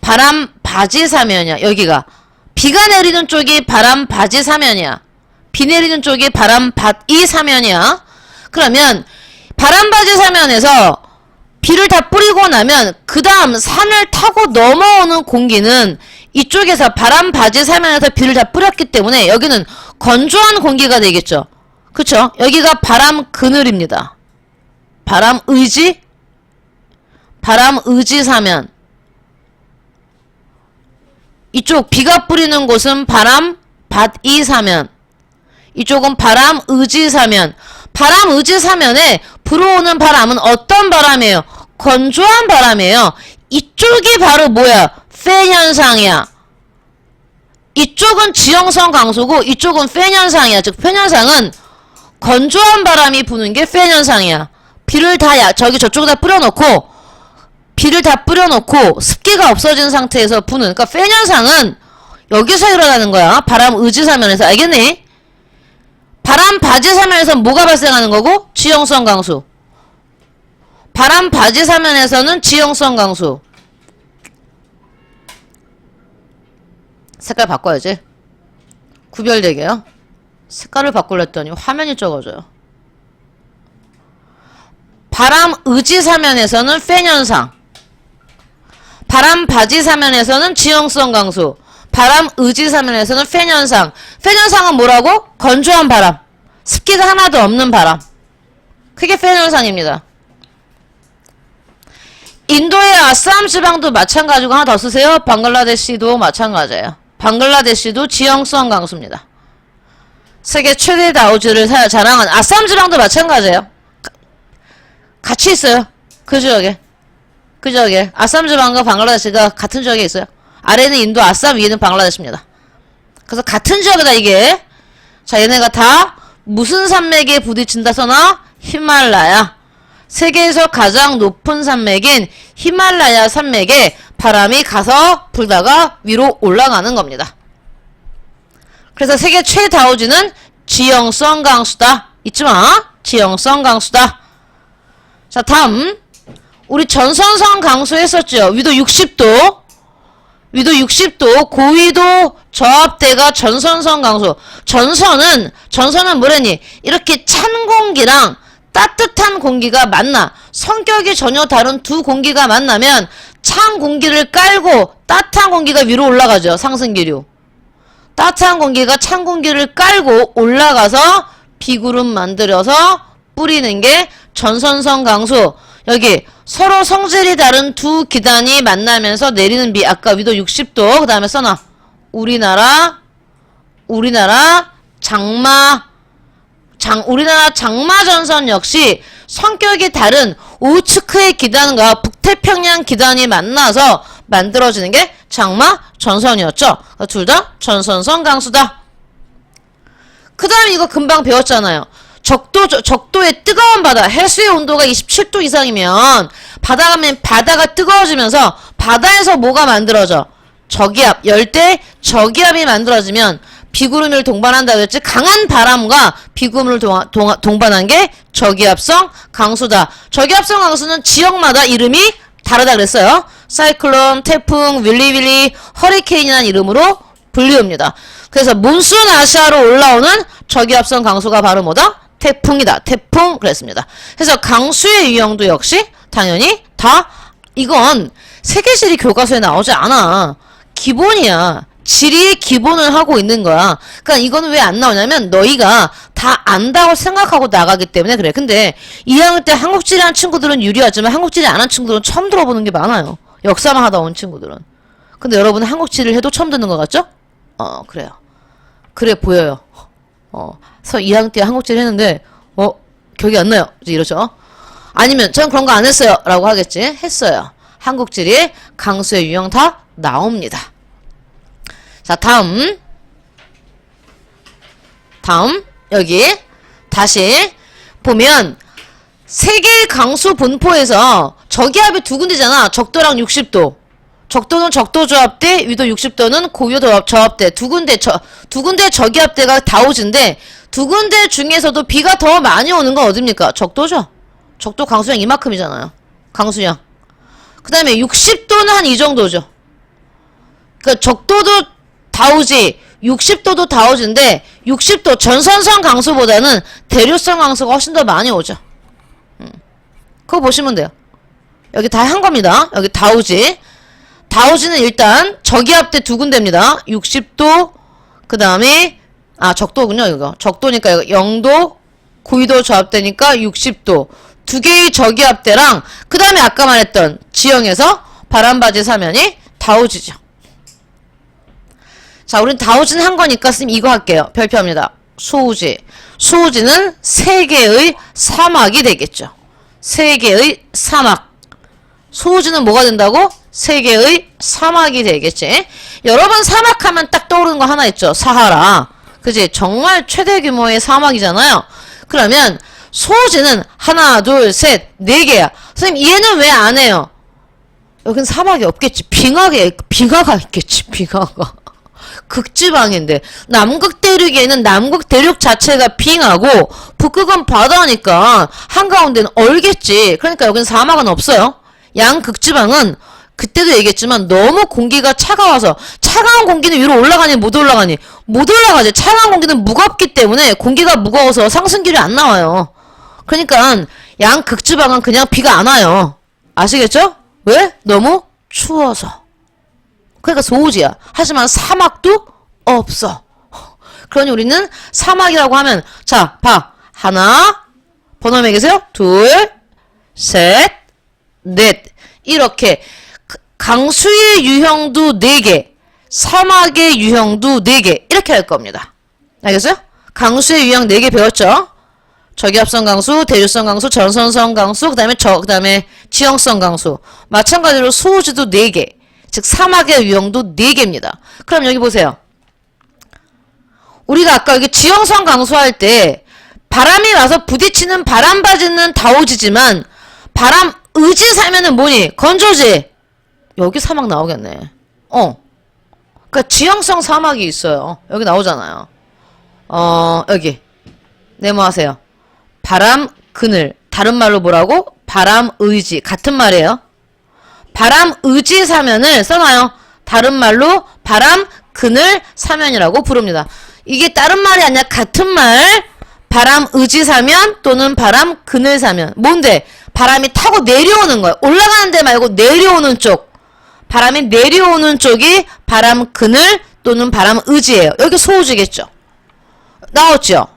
바람 바지 사면이야. 여기가 비가 내리는 쪽이 바람 바지 사면이야. 비 내리는 쪽이 바람 밭이 사면이야. 그러면 바람 바지 사면에서 비를 다 뿌리고 나면 그 다음 산을 타고 넘어오는 공기는 이쪽에서 바람 바지 사면에서 비를 다 뿌렸기 때문에 여기는 건조한 공기가 되겠죠. 그쵸? 여기가 바람 그늘입니다. 바람 의지 사면. 이쪽 비가 뿌리는 곳은 바람 밭이 사면. 이쪽은 바람 의지 사면. 바람 의지 사면에 불어오는 바람은 어떤 바람이에요? 건조한 바람이에요. 이쪽이 바로 뭐야? 팬 현상이야. 이쪽은 지형성 강수고 이쪽은 팬 현상이야. 즉 팬 현상은 건조한 바람이 부는 게 팬 현상이야. 비를 다 저쪽에다 뿌려놓고 습기가 없어진 상태에서 부는, 그러니까 팬 현상은 여기서 일어나는 거야. 바람 의지 사면에서. 알겠니? 바람 바지 사면에서 뭐가 발생하는 거고? 지형성 강수. 바람 바지 사면에서는 지형성 강수. 색깔 바꿔야지. 구별되게요. 색깔을 바꾸려 했더니 화면이 적어져요. 바람 의지 사면에서는 팬 현상. 바람 바지 사면에서는 지형성 강수. 바람 의지 사면에서는 팬 현상. 팬 현상은 뭐라고? 건조한 바람. 습기가 하나도 없는 바람. 그게 팬 현상입니다. 인도의 아쌈 지방도 마찬가지고 하나 더 쓰세요. 방글라데시도 마찬가지예요. 방글라데시도 지형성 강수입니다. 세계 최대 다우지를 자랑한 아쌈 지방도 마찬가지예요. 같이 있어요. 그 지역에. 그 지역에. 아쌈 지방과 방글라데시가 같은 지역에 있어요. 아래는 인도 아쌈, 위에는 방글라데시입니다. 그래서 같은 지역이다 이게. 자, 얘네가 다 무슨 산맥에 부딪힌다 써나? 히말라야. 세계에서 가장 높은 산맥인 히말라야 산맥에 바람이 가서 불다가 위로 올라가는 겁니다. 그래서 세계 최다우지는 지형성 강수다. 잊지 마. 지형성 강수다. 자, 다음. 우리 전선성 강수 했었죠. 위도 60도. 위도 60도 고위도 저압대가 전선성 강수. 전선은 뭐랬니? 이렇게 찬 공기랑 따뜻한 공기가 만나. 성격이 전혀 다른 두 공기가 만나면 찬 공기를 깔고 따뜻한 공기가 위로 올라가죠. 상승기류. 따뜻한 공기가 찬 공기를 깔고 올라가서 비구름 만들어서 뿌리는 게 전선성 강수. 여기 서로 성질이 다른 두 기단이 만나면서 내리는 비. 아까 위도 60도. 그 다음에 써놔. 우리나라 장마전선 역시 성격이 다른 우츠크의 기단과 북태평양 기단이 만나서 만들어지는 게 장마전선이었죠. 둘 다 전선성 강수다. 그 다음에 이거 금방 배웠잖아요. 적도의 뜨거운 바다, 해수의 온도가 27도 이상이면 바다가 뜨거워지면서 바다에서 뭐가 만들어져? 저기압, 열대 저기압이 만들어지면 비구름을 동반한다 그랬지. 강한 바람과 비구름을 동반한 게 저기압성 강수다. 저기압성 강수는 지역마다 이름이 다르다 그랬어요. 사이클론, 태풍, 윌리윌리, 허리케인이라는 이름으로 불리웁니다. 그래서 몬순 아시아로 올라오는 저기압성 강수가 바로 뭐다? 태풍이다. 태풍 그랬습니다. 그래서 강수의 유형도 역시 당연히 다 이건 세계지리 교과서에 나오지 않아. 기본이야. 지리의 기본을 하고 있는 거야. 그러니까 이거는 왜 안 나오냐면 너희가 다 안다고 생각하고 나가기 때문에 그래. 근데 2학년 때 한국지리 한 친구들은 유리하지만 한국지리 안 한 친구들은 처음 들어보는 게 많아요. 역사만 하다 온 친구들은. 근데 여러분은 한국지리를 해도 처음 듣는 것 같죠? 그래요. 그래 보여요. 그래서 2학년 때 한국지리 했는데 기억이 안 나요. 이제 이러죠. 아니면 전 그런 거 안 했어요 라고 하겠지. 했어요. 한국지리 강수의 유형 다 나옵니다. 자, 다음 여기 다시 보면 세계 강수 분포에서 저기압이 두 군데잖아. 적도랑 60도. 적도는 적도 저압대, 위도 60도는 고위도 저압대. 두 군데 저기압대가 다우지인데 두 군데 중에서도 비가 더 많이 오는 건 어딥니까? 적도죠. 적도 강수량 이만큼이잖아요. 강수량. 그 다음에 60도는 한 이 정도죠. 그러니까 적도도 다우지, 60도도 다우지인데 60도 전선성 강수보다는 대류성 강수가 훨씬 더 많이 오죠. 그거 보시면 돼요. 여기 다 한 겁니다. 여기 다우지. 다우지는 일단 저기압대 두 군데입니다. 60도 그 다음에 적도군요. 이거 적도니까 이거 0도 고위도 저압대니까 60도 두 개의 저기압대랑 그 다음에 아까 말했던 지형에서 바람바지 사면이 다우지죠. 자, 우린 다우지는 한 거니까 선생님 이거 할게요. 별표합니다. 수우지. 수우지는 세 개의 사막이 되겠죠. 세 개의 사막. 수우지는 뭐가 된다고? 세 개의 사막이 되겠지. 여러분 사막하면 딱 떠오르는 거 하나 있죠. 사하라. 그지? 정말 최대 규모의 사막이잖아요. 그러면 수우지는 하나, 둘, 셋, 네 개야. 선생님 얘는 왜 안 해요? 여긴 사막이 없겠지. 빙하가 있겠지. 빙하가. 극지방인데 남극 대륙에는 남극 대륙 자체가 빙하고 북극은 바다니까 한가운데는 얼겠지. 그러니까 여기는 사막은 없어요. 양극지방은 그때도 얘기했지만 너무 공기가 차가워서 차가운 공기는 위로 올라가니 못 올라가니 못 올라가지. 차가운 공기는 무겁기 때문에 공기가 무거워서 상승기류 안 나와요. 그러니까 양극지방은 그냥 비가 안 와요. 아시겠죠? 왜? 너무 추워서. 그러니까 소우지야. 하지만 사막도 없어. 그러니 우리는 사막이라고 하면 자, 봐. 하나, 번호 매기세요. 둘, 셋, 넷. 이렇게 강수의 유형도 4개, 사막의 유형도 4개 이렇게 할 겁니다. 알겠어요? 강수의 유형 4개 배웠죠? 저기압성 강수, 대류성 강수, 전선성 강수, 그 다음에 지형성 강수. 마찬가지로 소우지도 4개. 즉 사막의 유형도 4개입니다. 그럼 여기 보세요. 우리가 아까 여기 지형성 강수할 때 바람이 와서 부딪히는 바람바지는 다오지지만 바람 의지사면은 뭐니? 건조지? 여기 사막 나오겠네. 그러니까 지형성 사막이 있어요. 여기 나오잖아요. 여기 네모하세요. 바람 그늘. 다른 말로 뭐라고? 바람 의지. 같은 말이에요. 바람 의지 사면을 써놔요. 다른 말로 바람 그늘 사면이라고 부릅니다. 이게 다른 말이 아니라 같은 말. 바람 의지 사면 또는 바람 그늘 사면. 뭔데? 바람이 타고 내려오는 거예요. 올라가는 데 말고 내려오는 쪽. 바람이 내려오는 쪽이 바람 그늘 또는 바람 의지예요. 여기 소우지겠죠. 나왔죠?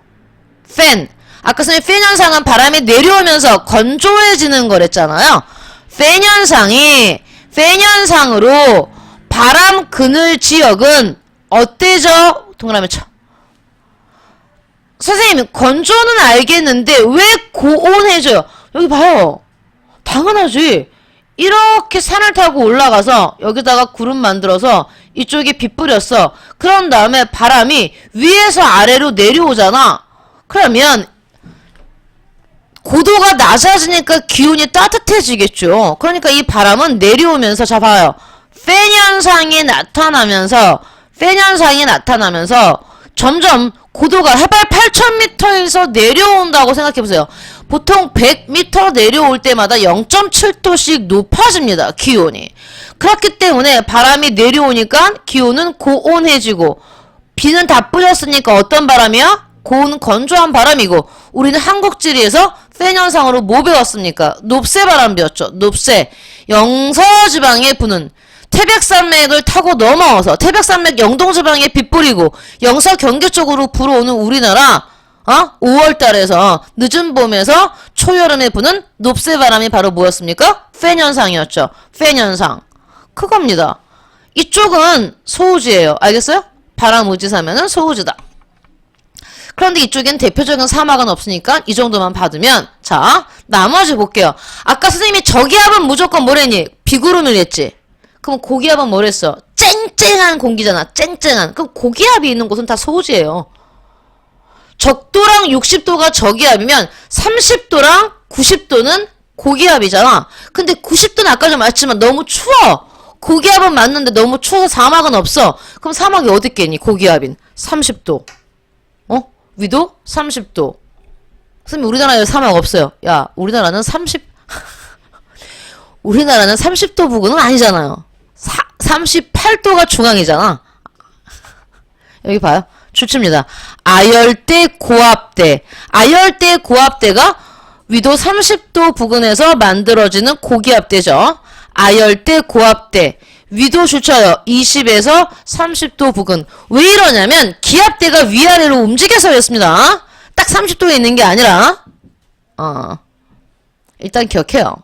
팬. 아까 선생님 팬 현상은 바람이 내려오면서 건조해지는 거랬잖아요. 팬 현상으로 바람 그늘 지역은 어때죠? 동그라미 쳐. 선생님 건조는 알겠는데 왜 고온해져요? 여기 봐요. 당연하지. 이렇게 산을 타고 올라가서 여기다가 구름 만들어서 이쪽에 빗 뿌렸어. 그런 다음에 바람이 위에서 아래로 내려오잖아. 그러면 고도가 낮아지니까 기온이 따뜻해지겠죠. 그러니까 이 바람은 내려오면서 자 봐요. 팬 현상이 나타나면서 점점 고도가 해발 8,000m에서 내려온다고 생각해보세요. 보통 100m 내려올 때마다 0.7도씩 높아집니다. 기온이. 그렇기 때문에 바람이 내려오니까 기온은 고온해지고 비는 다 뿌렸으니까 어떤 바람이야? 고온 건조한 바람이고 우리는 한국지리에서 팬 현상으로 뭐 배웠습니까? 높새 바람 배웠죠. 높새. 영서지방에 부는 태백산맥을 타고 넘어와서 태백산맥 영동지방에 빗 뿌리고 영서 경계 쪽으로 불어오는 우리나라 5월달에서 늦은 봄에서 초여름에 부는 높새바람이 바로 뭐였습니까? 팬 현상이었죠. 팬 현상. 그겁니다. 이쪽은 소우지예요. 알겠어요? 바람 의지사면은 소우지다. 그런데 이쪽엔 대표적인 사막은 없으니까 이 정도만 받으면 자 나머지 볼게요. 아까 선생님이 저기압은 무조건 뭐랬니? 비구름을 했지. 그럼 고기압은 뭐랬어? 쨍쨍한 공기잖아. 쨍쨍한. 그럼 고기압이 있는 곳은 다 소우지예요. 적도랑 60도가 저기압이면 30도랑 90도는 고기압이잖아. 근데 90도는 아까 좀 말했지만 너무 추워. 고기압은 맞는데 너무 추워서 사막은 없어. 그럼 사막이 어디 있겠니? 고기압인 30도. 위도 30도. 선생님 우리나라에 사막 없어요. 야 우리나라는 30도 부근은 아니잖아요. 38도가 중앙이잖아. 여기 봐요. 추측입니다. 아열대 고압대. 아열대 고압대가 위도 30도 부근에서 만들어지는 고기압대죠. 아열대 고압대. 위도 줄쳐요. 20에서 30도 부근. 왜 이러냐면 기압대가 위아래로 움직여서 그렇습니다. 딱 30도에 있는 게 아니라 일단 기억해요.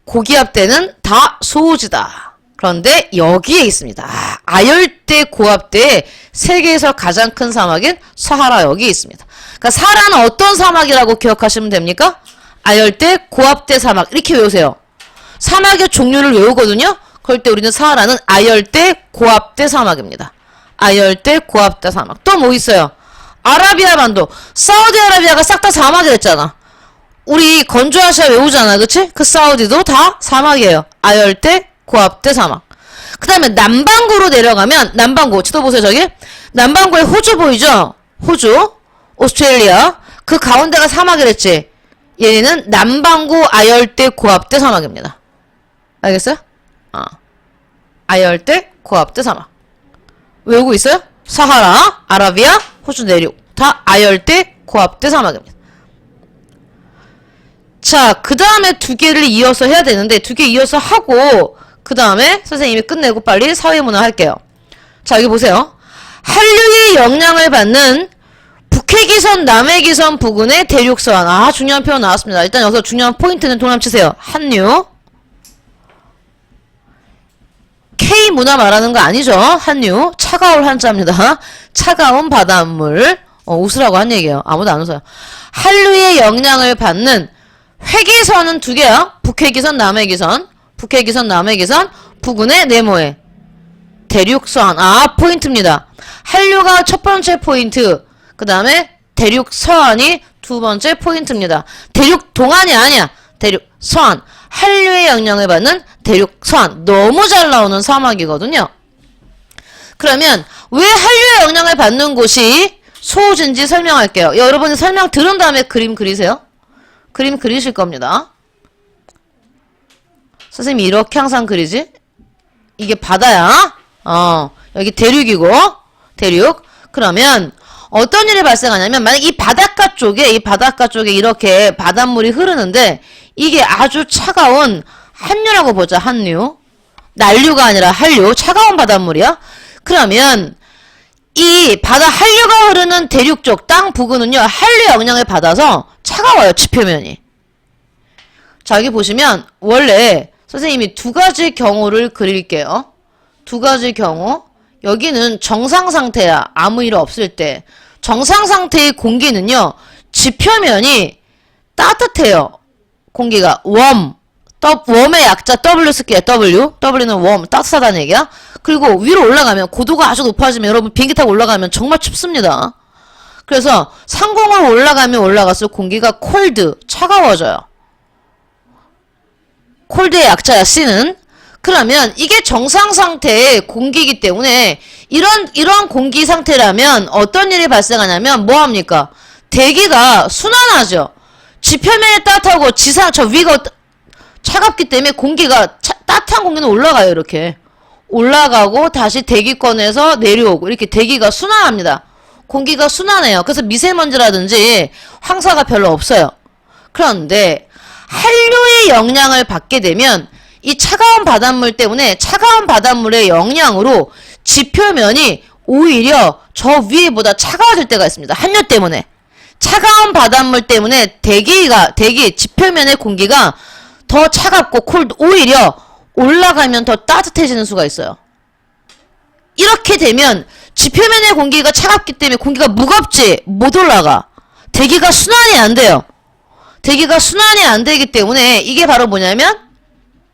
고기압대는 다 소우지다. 그런데 여기에 있습니다. 아열대 고압대에 세계에서 가장 큰 사막인 사하라 여기에 있습니다. 그러니까 사하라는 어떤 사막이라고 기억하시면 됩니까? 아열대 고압대 사막 이렇게 외우세요. 사막의 종류를 외우거든요. 그럴 때 우리는 사하라는 아열대 고압대 사막입니다. 아열대 고압대 사막. 또 뭐 있어요? 아라비아 반도. 사우디아라비아가 싹 다 사막이랬잖아. 우리 건조아시아 외우잖아. 그치? 그 사우디도 다 사막이에요. 아열대 고압대 사막. 그 다음에 남반구로 내려가면, 남반구, 지도 보세요, 저기. 남반구에 호주 보이죠? 호주, 오스트레일리아. 그 가운데가 사막이랬지. 얘는 남반구 아열대 고압대 사막입니다. 알겠어요? 아열대 고압대 사막. 외우고 있어요? 사하라, 아라비아, 호주 내륙. 다 아열대 고압대 사막입니다. 자, 그 다음에 두 개를 이어서 해야 되는데, 두 개 이어서 하고, 그 다음에 선생님이 끝내고 빨리 사회문화 할게요. 자, 여기 보세요. 한류의 영향을 받는 북해기선, 남해기선 부근의 대륙서안. 중요한 표현 나왔습니다. 일단 여기서 중요한 포인트는 동남 치세요. 한류. K문화 말하는 거 아니죠? 한류. 차가울 한자입니다. 차가운 바닷물. 웃으라고 한 얘기예요. 아무도 안 웃어요. 한류의 영향을 받는 회기선은 두 개야. 북해기선, 남해기선. 북해기선, 남해기선. 부근의 네모에. 대륙서안. 포인트입니다. 한류가 첫 번째 포인트. 그 다음에 대륙서안이 두 번째 포인트입니다. 대륙동안이 아니야. 대륙서안. 한류의 영향을 받는 대륙서안. 너무 잘 나오는 사막이거든요. 그러면 왜 한류의 영향을 받는 곳이 소호지인지 설명할게요. 여러분이 설명 들은 다음에 그림 그리세요. 그림 그리실 겁니다. 선생님이 이렇게 항상 그리지? 이게 바다야. 여기 대륙이고, 대륙. 그러면 어떤 일이 발생하냐면, 만약 이 바닷가 쪽에 이렇게 바닷물이 흐르는데, 이게 아주 차가운 한류라고 보자, 한류. 난류가 아니라 한류. 차가운 바닷물이야. 그러면, 이 바다 한류가 흐르는 대륙 쪽 땅 부근은요, 한류 영향을 받아서 차가워요, 지표면이. 자, 여기 보시면, 원래 선생님이 두 가지 경우를 그릴게요. 두 가지 경우. 여기는 정상 상태야. 아무 일 없을 때. 정상 상태의 공기는요, 지표면이 따뜻해요. 공기가. 웜의 약자 W 쓸게요. W는 웜, 따뜻하다는 얘기야. 그리고 위로 올라가면, 고도가 아주 높아지면, 여러분 비행기 타고 올라가면 정말 춥습니다. 그래서 상공을 올라가면 올라갈수록 공기가 콜드, 차가워져요. 콜드의 약자야, C는. 그러면 이게 정상 상태의 공기이기 때문에 이런 공기 상태라면 어떤 일이 발생하냐면 뭐합니까? 대기가 순환하죠. 지표면이 따뜻하고 저 위가 차갑기 때문에 공기가 따뜻한 공기는 올라가요. 이렇게 올라가고 다시 대기권에서 내려오고 이렇게 대기가 순환합니다. 공기가 순환해요. 그래서 미세먼지라든지 황사가 별로 없어요. 그런데 한류의 영향을 받게 되면 이 차가운 바닷물 때문에 차가운 바닷물의 영향으로 지표면이 오히려 저 위에보다 차가워질 때가 있습니다. 한류 때문에. 차가운 바닷물 때문에 지표면의 공기가 더 차갑고 오히려 올라가면 더 따뜻해지는 수가 있어요. 이렇게 되면 지표면의 공기가 차갑기 때문에 공기가 무겁지 못 올라가. 대기가 순환이 안 돼요. 대기가 순환이 안 되기 때문에 이게 바로 뭐냐면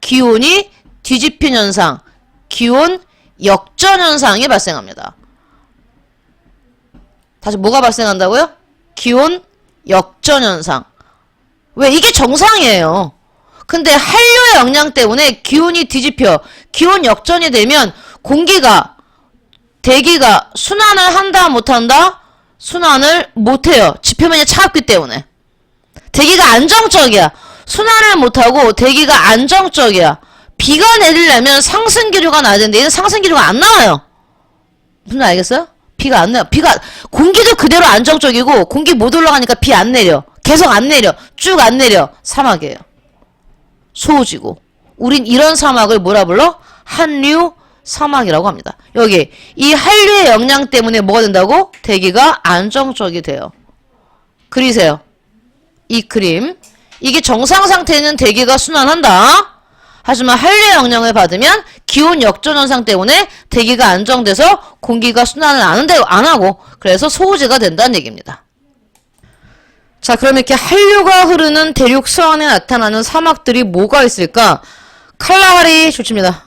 기온이 뒤집힌 현상, 기온 역전 현상이 발생합니다. 다시 뭐가 발생한다고요? 기온 역전 현상. 왜? 이게 정상이에요. 근데 한류의 영향 때문에 기온이 뒤집혀. 기온 역전이 되면 대기가 순환을 한다 못한다? 순환을 못해요. 지표면이 차갑기 때문에. 대기가 안정적이야. 순환을 못하고 대기가 안정적이야. 비가 내리려면 상승기류가 나야 되는데 얘는 상승기류가 안 나와요. 무슨 말 알겠어요? 비가 안 나요. 공기도 그대로 안정적이고 공기 못 올라가니까 비 안 내려. 계속 안 내려. 쭉 안 내려. 사막이에요. 소호지고. 우린 이런 사막을 뭐라 불러? 한류 사막이라고 합니다. 여기 이 한류의 영향 때문에 뭐가 된다고? 대기가 안정적이 돼요. 그리세요. 이 그림. 이게 정상 상태는 대기가 순환한다. 하지만 한류의 영향을 받으면 기온 역전 현상 때문에 대기가 안정돼서 공기가 순환을 안 하고 그래서 소호지가 된다는 얘기입니다. 자, 그럼 이렇게 한류가 흐르는 대륙 서안에 나타나는 사막들이 뭐가 있을까? 칼라하리 좋습니다.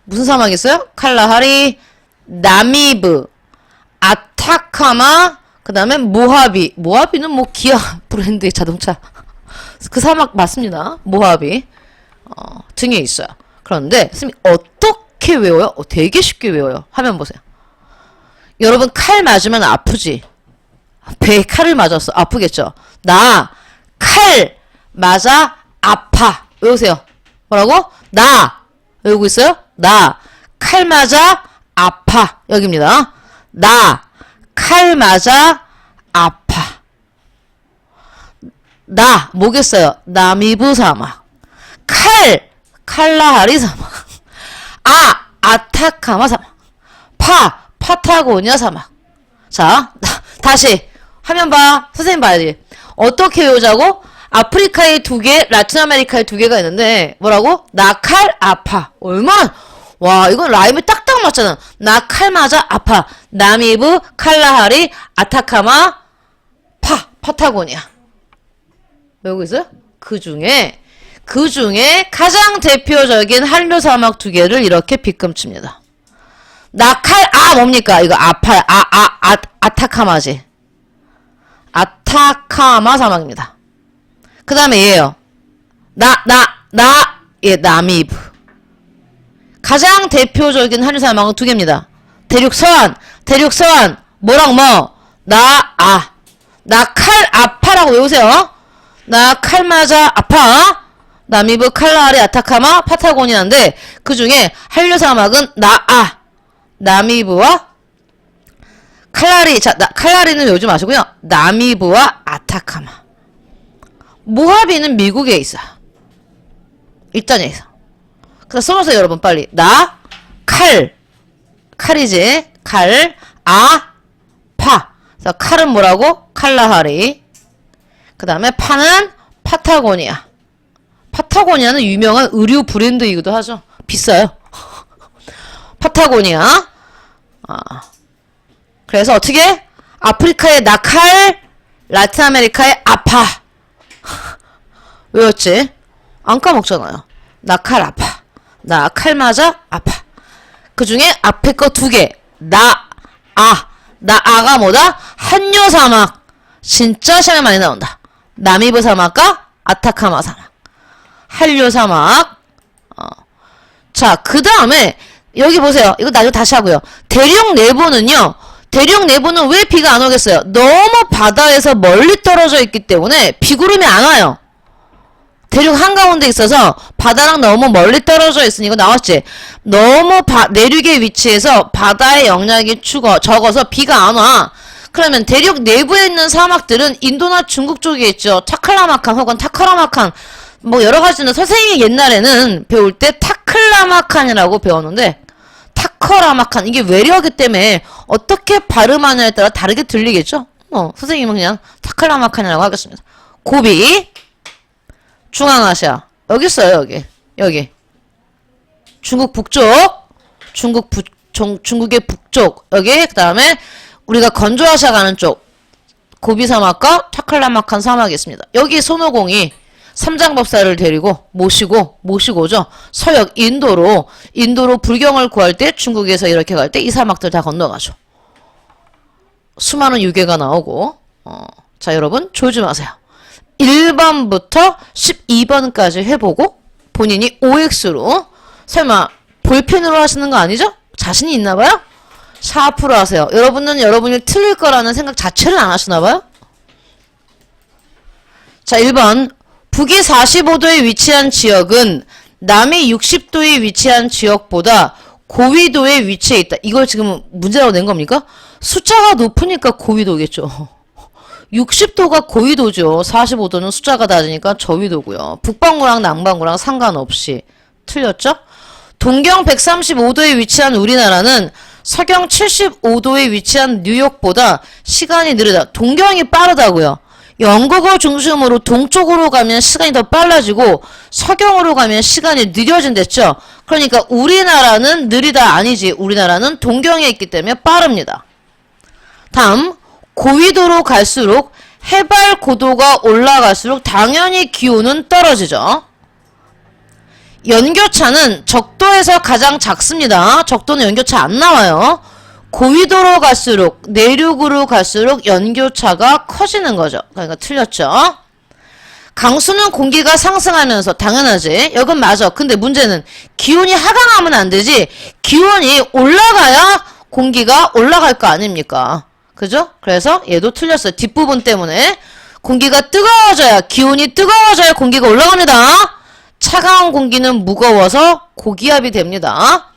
무슨 사막 있어요? 칼라하리, 나미브, 아타카마, 그 다음에 모하비. 모하비는 뭐 기아 브랜드의 자동차. 그 사막 맞습니다. 모하비. 등에 있어요. 그런데 선생님 어떻게 외워요? 되게 쉽게 외워요. 화면 보세요. 여러분 칼 맞으면 아프지? 배에 칼을 맞았어. 아프겠죠? 나 칼 맞아 아파. 외우세요. 뭐라고? 나 외우고 있어요? 나 칼 맞아 아파. 여기입니다. 나 칼 맞아 아파. 나 뭐겠어요? 나미브 사막. 칼 칼라하리 사막. 아타카마 사막. 파타고니아 사막. 자, 다시 화면 봐. 선생님 봐야지. 어떻게 외우자고? 아프리카에 2개, 라틴 아메리카에 2개가 있는데 뭐라고? 나 칼 아파. 얼마나 와, 이건 라임이 딱딱 맞잖아. 나 칼 맞아 아파. 나미브 칼라하리 아타카마 파타고니아. 외우고 있어요? 그 중에 가장 대표적인 한류 사막 2개를 이렇게 빗금칩니다. 나 칼, 뭡니까? 이거 아파요. 아타카마지. 아타카마 사막입니다. 그 다음에 얘예요. 나미브. 가장 대표적인 한류 사막은 2개입니다. 대륙서안, 뭐랑 뭐? 나 칼 아파라고 외우세요. 나 칼 맞아 아파. 나미브 칼라하리 아타카마 파타고니아인데 그 중에 한류 사막은 나미브와 칼라리. 자, 칼라리는 외우지 마시고요. 나미브와 아타카마. 모하비는 미국에 있어. 일단 여기서. 그래서 써보세요, 여러분, 빨리. 칼이지. 파. 그래서 칼은 뭐라고? 칼라하리. 그 다음에 파는 파타고니아. 파타고니아는 유명한 의류 브랜드이기도 하죠. 비싸요. 파타고니아. 그래서 어떻게? 아프리카의 나칼, 라틴 아메리카의 아파. 외웠지? 안 까먹잖아요. 나 칼 아파. 나 칼 맞아 아파. 그 중에 앞에 거 2개. 나아가 뭐다? 한류 사막. 진짜 시험에 많이 나온다. 나미브 사막과 아타카마 사막. 한류 사막. 자, 그 다음에 여기 보세요. 이거 나중에 다시 하고요. 대륙 내부는 왜 비가 안 오겠어요? 너무 바다에서 멀리 떨어져 있기 때문에 비구름이 안 와요. 대륙 한가운데 있어서 바다랑 너무 멀리 떨어져 있으니 이거 나왔지? 너무 내륙에 위치해서 바다의 영향이 적어서 비가 안 와. 그러면 대륙 내부에 있는 사막들은 인도나 중국 쪽에 있죠. 타클라마칸 혹은 타카라마칸 뭐 여러 가지는 선생님이 옛날에는 배울 때 타클라마칸이라고 배웠는데 타커라마칸 이게 외래어기 때문에 어떻게 발음하냐에 따라 다르게 들리겠죠? 선생님은 그냥 타클라마칸이라고 하겠습니다. 고비 중앙아시아 여기 있어요. 여기 중국 북쪽 중국의 북쪽 여기 그 다음에 우리가 건조아시아 가는 쪽 고비 사막과 타클라마칸 사막이 있습니다. 여기 손오공이 삼장법사를 데리고 모시고죠. 서역 인도로 불경을 구할 때 중국에서 이렇게 갈 때 이 사막들 다 건너가죠. 수많은 유괴가 나오고 자 여러분 졸지 마세요. 1번부터 12번까지 해보고 본인이 OX로 설마 볼펜으로 하시는 거 아니죠? 자신이 있나봐요? 샤프로 하세요. 여러분은 여러분이 틀릴 거라는 생각 자체를 안 하시나봐요? 자 1번 북위 45도에 위치한 지역은 남위 60도에 위치한 지역보다 고위도에 위치해 있다. 이걸 지금 문제라고 낸 겁니까? 숫자가 높으니까 고위도겠죠. 60도가 고위도죠. 45도는 숫자가 낮으니까 저위도고요. 북반구랑 남반구랑 상관없이 틀렸죠? 동경 135도에 위치한 우리나라는 서경 75도에 위치한 뉴욕보다 시간이 느리다. 동경이 빠르다고요. 영국을 중심으로 동쪽으로 가면 시간이 더 빨라지고 서경으로 가면 시간이 느려진댔죠. 그러니까 우리나라는 느리다 아니지. 우리나라는 동경에 있기 때문에 빠릅니다. 다음 고위도로 갈수록 해발 고도가 올라갈수록 당연히 기온은 떨어지죠. 연교차는 적도에서 가장 작습니다. 적도는 연교차 안 나와요. 고위도로 갈수록 내륙으로 갈수록 연교차가 커지는 거죠. 그러니까 틀렸죠. 강수는 공기가 상승하면서 당연하지. 여긴 맞아. 근데 문제는 기온이 하강하면 안 되지. 기온이 올라가야 공기가 올라갈 거 아닙니까? 그죠? 그래서 얘도 틀렸어요. 뒷부분 때문에. 공기가 뜨거워져야, 기온이 뜨거워져야 공기가 올라갑니다. 차가운 공기는 무거워서 고기압이 됩니다.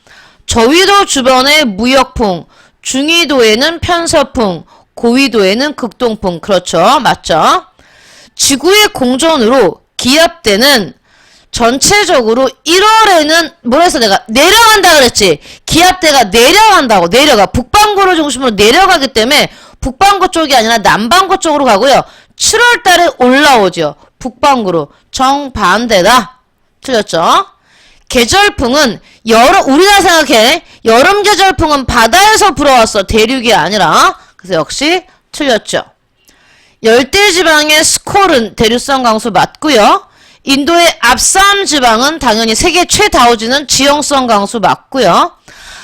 저위도 주변에 무역풍, 중위도에는 편서풍, 고위도에는 극동풍. 그렇죠. 맞죠? 지구의 공전으로 기압대는 전체적으로 1월에는 뭐라 했어 내가 내려간다 그랬지. 기압대가 내려간다고. 내려가. 북반구를 중심으로 내려가기 때문에 북반구 쪽이 아니라 남반구 쪽으로 가고요. 7월 달에 올라오죠. 북반구로. 정반대다. 틀렸죠? 계절풍은 우리나라 생각해. 여름 계절풍은 바다에서 불어왔어. 대륙이 아니라. 그래서 역시 틀렸죠. 열대지방의 스콜은 대륙성 강수 맞고요. 인도의 압삼 지방은 당연히 세계 최다우지는 지형성 강수 맞고요.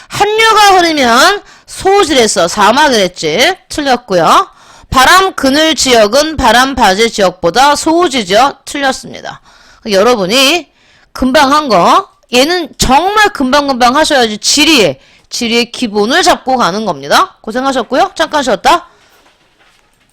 한류가 흐르면 소질에서 사막이랬지. 틀렸고요. 바람 그늘 지역은 바람 바지 지역보다 소우지죠. 틀렸습니다. 여러분이 금방 한 거, 얘는 정말 금방금방 하셔야지 지리의 기본을 잡고 가는 겁니다. 고생하셨고요. 잠깐 쉬었다.